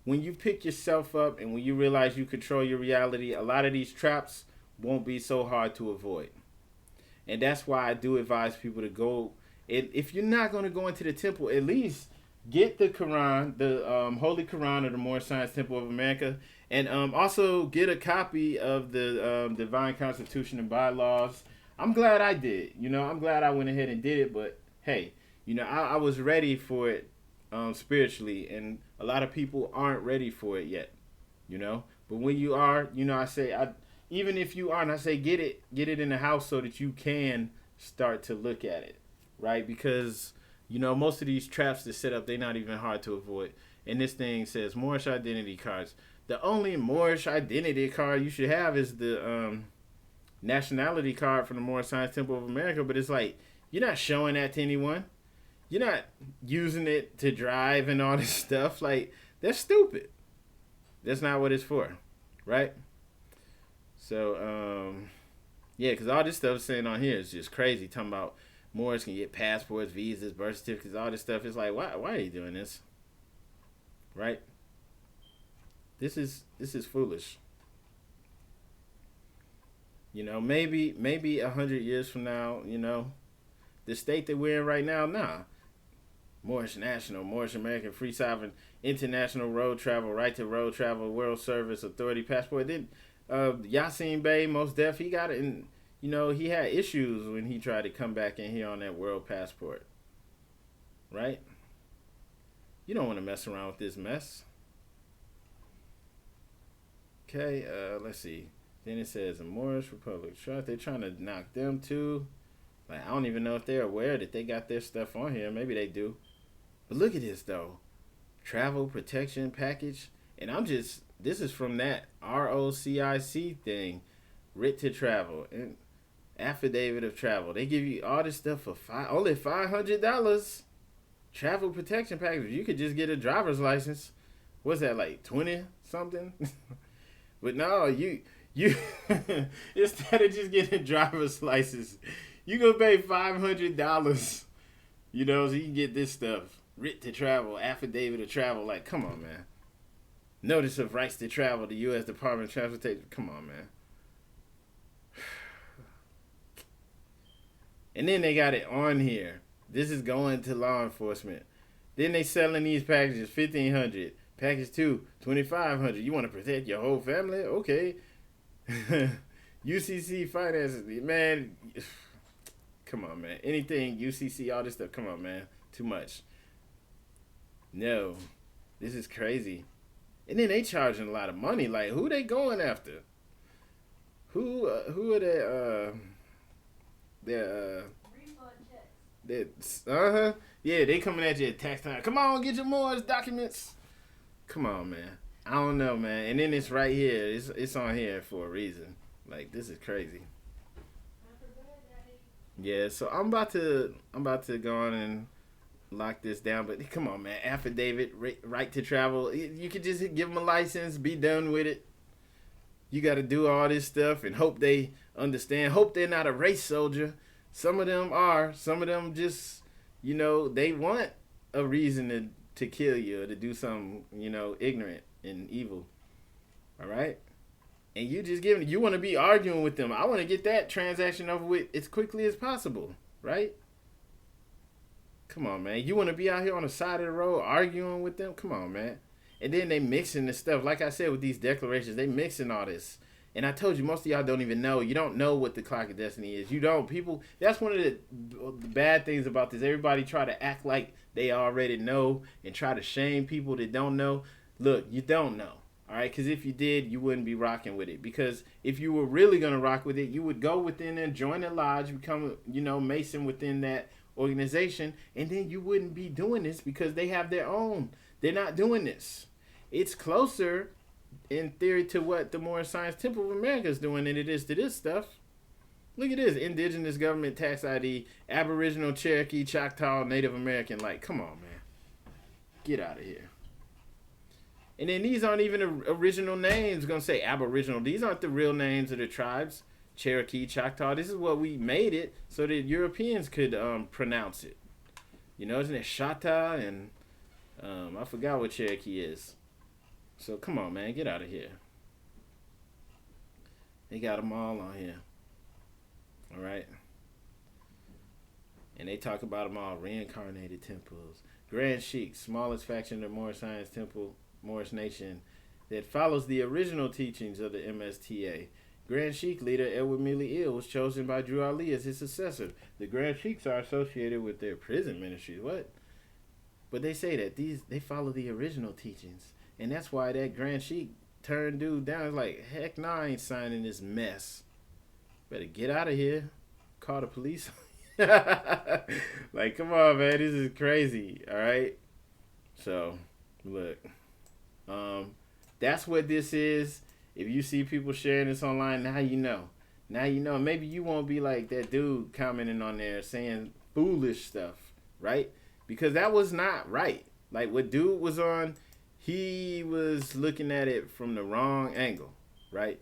when you pick yourself up and when you realize you control your reality, a lot of these traps won't be so hard to avoid. And that's why I do advise people to go If you're not going to go into the temple, at least get the Quran, the Holy Quran of the Moorish Science Temple of America, and also get a copy of the Divine Constitution and Bylaws. I'm glad I did. I'm glad I went ahead and did it, but hey, I was ready for it spiritually, and a lot of people aren't ready for it yet, But when you are, I say, even if you aren't, I say get it in the house so that you can start to look at it, right? Because most of these traps that set up, they're not even hard to avoid. And this thing says Moorish identity cards. The only Moorish identity card you should have is the nationality card from the Moorish Science Temple of America. But it's like, you're not showing that to anyone. You're not using it to drive and all this stuff. Like, that's stupid. That's not what it's for, right? So, yeah, because all this stuff saying on here is just crazy. Talking about Moors can get passports, visas, birth certificates, all this stuff. It's like, why are you doing this? Right? This is foolish. Maybe 100 years from now, the state that we're in right now, nah. Moorish National, Moorish American Free Sovereign, International Road Travel, Right to Road Travel, World Service Authority Passport. Then Yasin Bey, most deaf, he got it, and he had issues when he tried to come back in here on that world passport. Right? You don't want to mess around with this mess. Okay, let's see. Then it says the Moorish Republic Trust. They're trying to knock them too. Like, I don't even know if they're aware that they got their stuff on here. Maybe they do. But look at this, though. Travel protection package. And this is from that ROCIC thing. Writ to travel. And affidavit of travel. They give you all this stuff for only $500. Travel protection package. You could just get a driver's license. What's that, like 20 something? But no, you instead of just getting a driver's license, you gonna pay $500, so you can get this stuff. Writ to travel, affidavit of travel. Like, come on, man. Notice of rights to travel, the U.S. Department of Transportation. Come on, man. And then they got it on here. This is going to law enforcement. Then they selling these packages, $1,500. Package 2, $2,500. You want to protect your whole family? Okay. UCC finances, man. Come on, man. Anything UCC, all this stuff. Come on, man. Too much. No, this is crazy. And then they charging a lot of money. Like, who they going after? Who are they? Yeah, they coming at you at tax time. Come on, get your Moors documents. Come on, man. I don't know, man. And then it's right here. It's on here for a reason. Like, this is crazy. Yeah, so I'm about to go on and lock this down. But come on, man. Affidavit, right to travel. You could just give them a license, be done with it. You got to do all this stuff and hope they understand. Hope they're not a race soldier. Some of them are. Some of them just, they want a reason to kill you or to do something, ignorant and evil. All right? And you want to be arguing with them. I want to get that transaction over with as quickly as possible, right? Come on, man. You want to be out here on the side of the road arguing with them? Come on, man. And then they mixing this stuff. Like I said, with these declarations, they mixing all this. And I told you, most of y'all don't even know. You don't know what the clock of destiny is. You don't. People, that's one of the bad things about this. Everybody try to act like they already know and try to shame people that don't know. Look, you don't know. All right? Because if you did, you wouldn't be rocking with it. Because if you were really going to rock with it, you would go within and join a lodge, become, Mason within that organization, and then you wouldn't be doing this because they have their own. They're not doing this. It's closer in theory to what the Moorish Science Temple of America is doing than it is to this stuff. Look at this. Indigenous Government Tax ID, Aboriginal, Cherokee, Choctaw, Native American. Like, come on, man. Get out of here. And then these aren't even original names. Going to say Aboriginal. These aren't the real names of the tribes. Cherokee, Choctaw. This is what we made it so that Europeans could pronounce it. Isn't it Shata? And I forgot what Cherokee is. So come on, man, get out of here. They got them all on here. All right. And they talk about them all, reincarnated temples. Grand Sheik, smallest faction of the Moorish Science Temple, Moorish Nation, that follows the original teachings of the MSTA. Grand Sheik leader Edward Mealy Ill was chosen by Drew Ali as his successor. The Grand Sheiks are associated with their prison ministries. What? But they say that they follow the original teachings. And that's why that Grand Sheik turned dude down. It's like, heck no, I ain't signing this mess. Better get out of here. Call the police. Like, come on, man. This is crazy. All right? So, look. That's what this is. If you see people sharing this online, now you know. Now you know. Maybe you won't be like that dude commenting on there saying foolish stuff, right? Because that was not right. Like, what dude was on, he was looking at it from the wrong angle, right?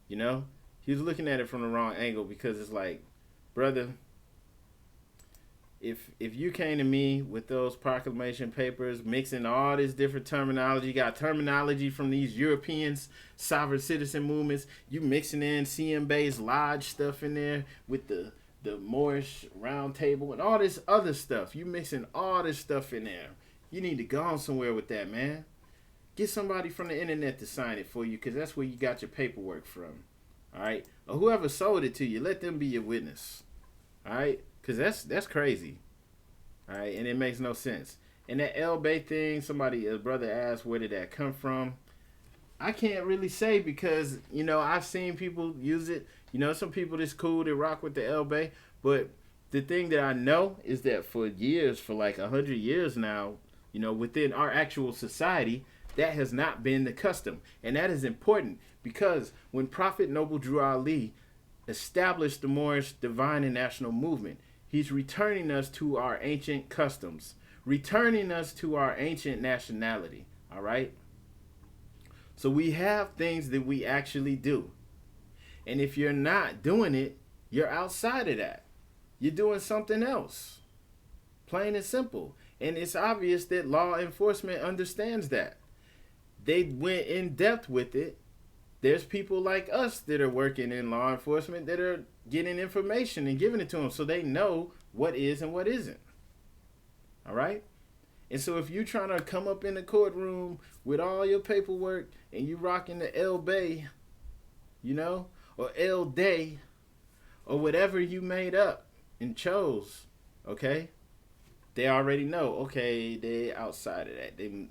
You know? He was looking at it from the wrong angle because it's like, brother, if you came to me with those proclamation papers, mixing all this different terminology, you got terminology from these Europeans, sovereign citizen movements, you mixing in CM-based lodge stuff in there with the Moorish round table and all this other stuff. You mixing all this stuff in there. You need to go on somewhere with that, man. Get somebody from the internet to sign it for you, because that's where you got your paperwork from. All right? Or whoever sold it to you, let them be your witness. All right? Because that's crazy. All right? And it makes no sense. And that El Bay thing, a brother asked, where did that come from? I can't really say because, you know, I've seen people use it. You know, some people that's cool, they rock with the El Bay. But the thing that I know is that for years, for like 100 years now, you know, within our actual society, that has not been the custom. And that is important because when Prophet Noble Drew Ali established the Moorish Divine and National Movement, he's returning us to our ancient customs, returning us to our ancient nationality. All right? So we have things that we actually do. And if you're not doing it, you're outside of that. You're doing something else. Plain and simple. And it's obvious that law enforcement understands that. They went in depth with it. There's people like us that are working in law enforcement that are getting information and giving it to them so they know what is and what isn't. All right? And so if you're trying to come up in the courtroom with all your paperwork and you rocking the El Bay, you know, or El Day, or whatever you made up and chose, okay, they already know, okay, they outside of that. They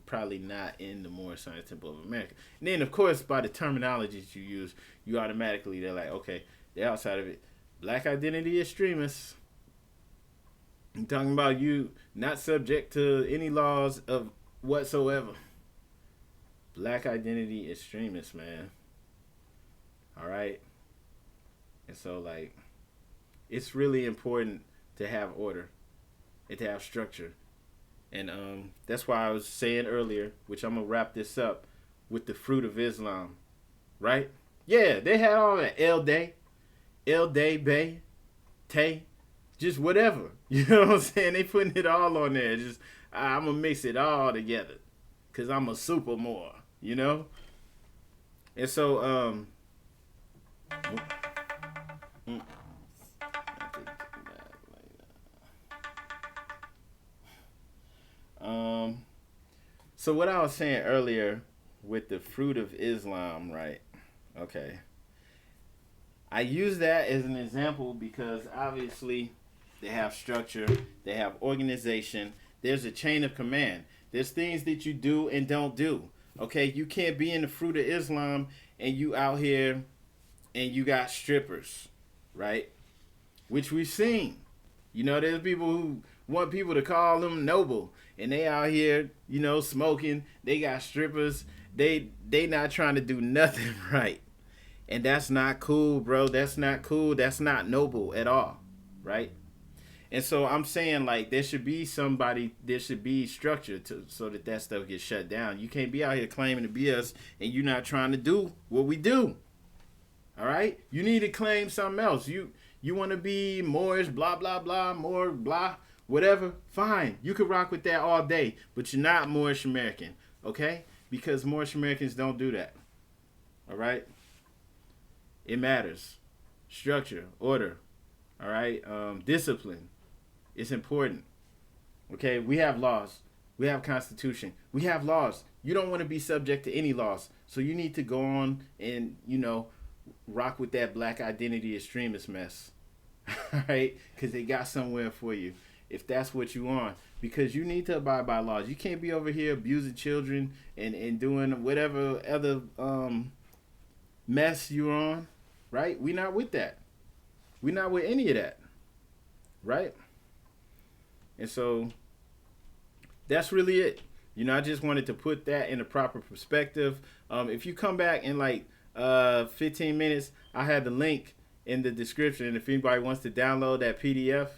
probably not in the Moorish Science Temple of America. And then, of course, by the terminologies you use, you automatically, they're like, okay, they're outside of it. Black identity extremists. I'm talking about you not subject to any laws of whatsoever. Black identity extremists, man. All right? And so, like, it's really important to have order and to have structure. And that's why I was saying earlier, which I'm going to wrap this up with the fruit of Islam. Right? Yeah, they had all that. El Day, Bay, Tay, just whatever. You know what I'm saying? They putting it all on there. Just, I'm going to mix it all together. Because I'm a super Moor, you know? And so, so what I was saying earlier with the fruit of Islam, right? Okay. I use that as an example because obviously they have structure, they have organization, there's a chain of command. There's things that you do and don't do. Okay, you can't be in the fruit of Islam and you out here and you got strippers, right? Which we've seen. You know, there's people who want people to call them noble, and they out here, you know, smoking. They got strippers. They not trying to do nothing right. And that's not cool, bro. That's not cool. That's not noble at all, right? And so I'm saying, like, there should be structure so that stuff gets shut down. You can't be out here claiming to be us and you're not trying to do what we do. All right? You need to claim something else. You want to be Moorish, blah, blah, blah, more, blah, whatever. Fine. You can rock with that all day, but you're not Moorish American, okay? Because Moorish Americans don't do that. All right? It matters. Structure, order. All right. Discipline. It's important. Okay. We have laws. We have Constitution. We have laws. You don't want to be subject to any laws. So you need to go on and, rock with that black identity extremist mess. All right. Because they got somewhere for you if that's what you want. Because you need to abide by laws. You can't be over here abusing children and doing whatever other mess you're on. Right? We're not with that. We're not with any of that. Right? And so that's really it. I just wanted to put that in the proper perspective. If you come back in like 15 minutes, I have the link in the description. And if anybody wants to download that PDF,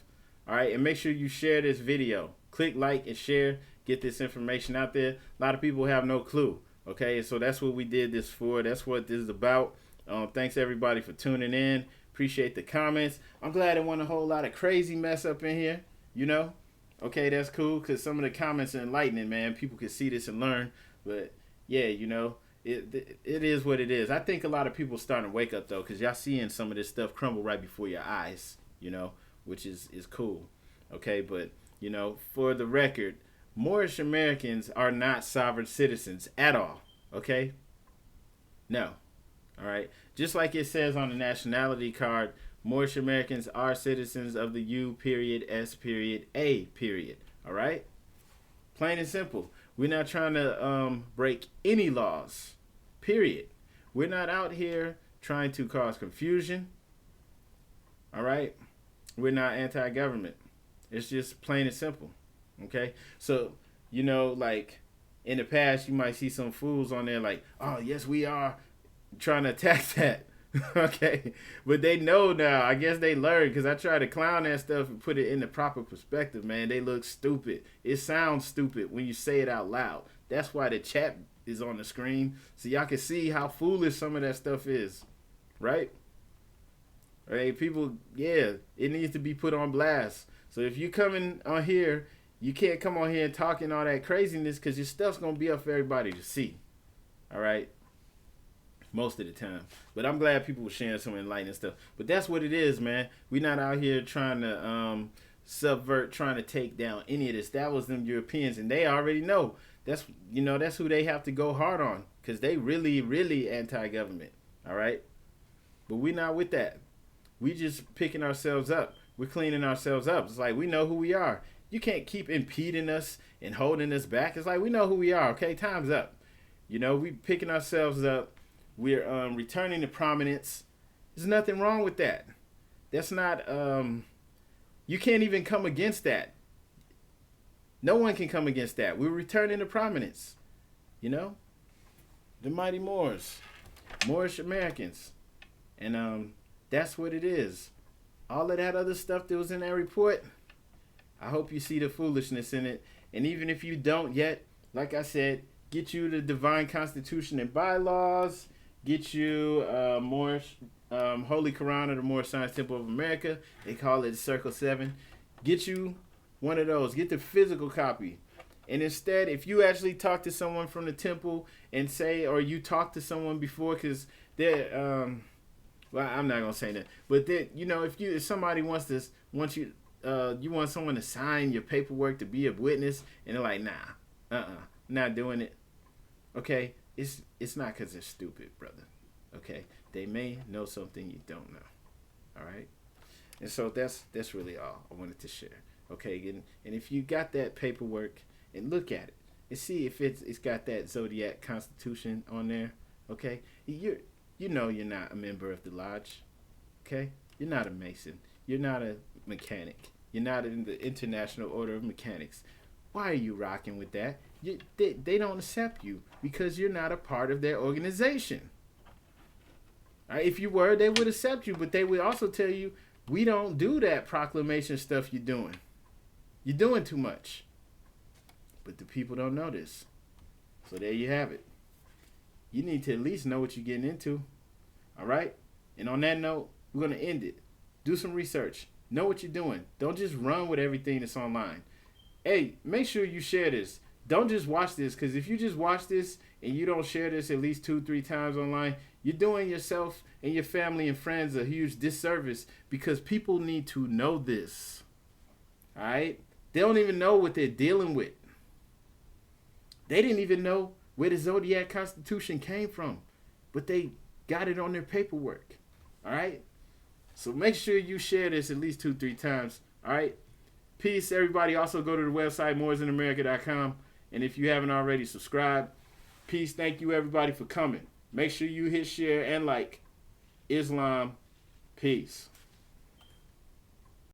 all right, and make sure you share this video. Click like and share. Get this information out there. A lot of people have no clue. Okay, so that's what we did this for. That's what this is about. Thanks everybody for tuning in. Appreciate the comments. I'm glad it wasn't a whole lot of crazy mess up in here. Okay, that's cool because some of the comments are enlightening, man. People can see this and learn. But yeah, it is what it is. I think a lot of people starting to wake up though, because y'all seeing some of this stuff crumble right before your eyes. Which is cool. Okay, but for the record, Moorish Americans are not sovereign citizens at all. Okay, no. All right, just like it says on the nationality card, Moorish Americans are citizens of the U.S.A. All right? Plain and simple. We're not trying to break any laws. Period. We're not out here trying to cause confusion. All right? We're not anti-government. It's just plain and simple. Okay? So, like in the past, you might see some fools on there like, oh, yes, we are trying to attack that. Okay, but they know now. I guess they learned because I try to clown that stuff and put it in the proper perspective, man. They look stupid. It sounds stupid when you say it out loud. That's why the chat is on the screen so y'all can see how foolish some of that stuff is, right? Right, people, yeah, it needs to be put on blast. So if you coming on here, you can't come on here and talking all that craziness because your stuff's gonna be up for everybody to see. All right. Most of the time. But I'm glad people were sharing some enlightening stuff. But that's what it is, man. We're not out here trying to subvert, trying to take down any of this. That was them Europeans, and they already know. That's who they have to go hard on because they really, really anti-government. All right? But we're not with that. We just picking ourselves up. We're cleaning ourselves up. It's like we know who we are. You can't keep impeding us and holding us back. It's like we know who we are. Okay, time's up. We picking ourselves up. We're returning to prominence. There's nothing wrong with that. That's not, you can't even come against that. No one can come against that. We're returning to prominence. The mighty Moors. Moorish Americans. And that's what it is. All of that other stuff that was in that report, I hope you see the foolishness in it. And even if you don't yet, like I said, get you the divine constitution and bylaws. Get you Moorish Holy Quran of the Moorish Science Temple of America. They call it Circle 7. Get you one of those. Get the physical copy. And instead, if you actually talk to someone from the temple and say, or you talk to someone before, because they're, well, I'm not gonna say that, but that if somebody you want someone to sign your paperwork to be a witness, and they're like, nah, not doing it. Okay. It's not because they're stupid, brother. Okay, they may know something you don't know. All right, and so that's really all I wanted to share. Okay, and if you got that paperwork and look at it and see if it's got that Zodiac Constitution on there. Okay, you're not a member of the lodge. Okay, you're not a Mason. You're not a mechanic. You're not in the International Order of Mechanics. Why are you rocking with that? They don't accept you because you're not a part of their organization. All right, if you were, they would accept you, but they would also tell you, we don't do that proclamation stuff you're doing. You're doing too much. But the people don't know this. So there you have it. You need to at least know what you're getting into. All right? And on that note, we're going to end it. Do some research. Know what you're doing. Don't just run with everything that's online. Hey, make sure you share this. don't just watch this, because if you just watch this and you don't share this at least 2-3 times online, you're doing yourself and your family and friends a huge disservice, because people need to know this. All right? They don't even know what they're dealing with. They didn't even know where the Zodiac Constitution came from, but they got it on their paperwork. All right? So make sure you share this at least 2-3 times. All right? Peace, everybody. Also go to the website, moorishamerica.com. And if you haven't already, subscribe. Peace. Thank you, everybody, for coming. Make sure you hit share and like. Islam. Peace.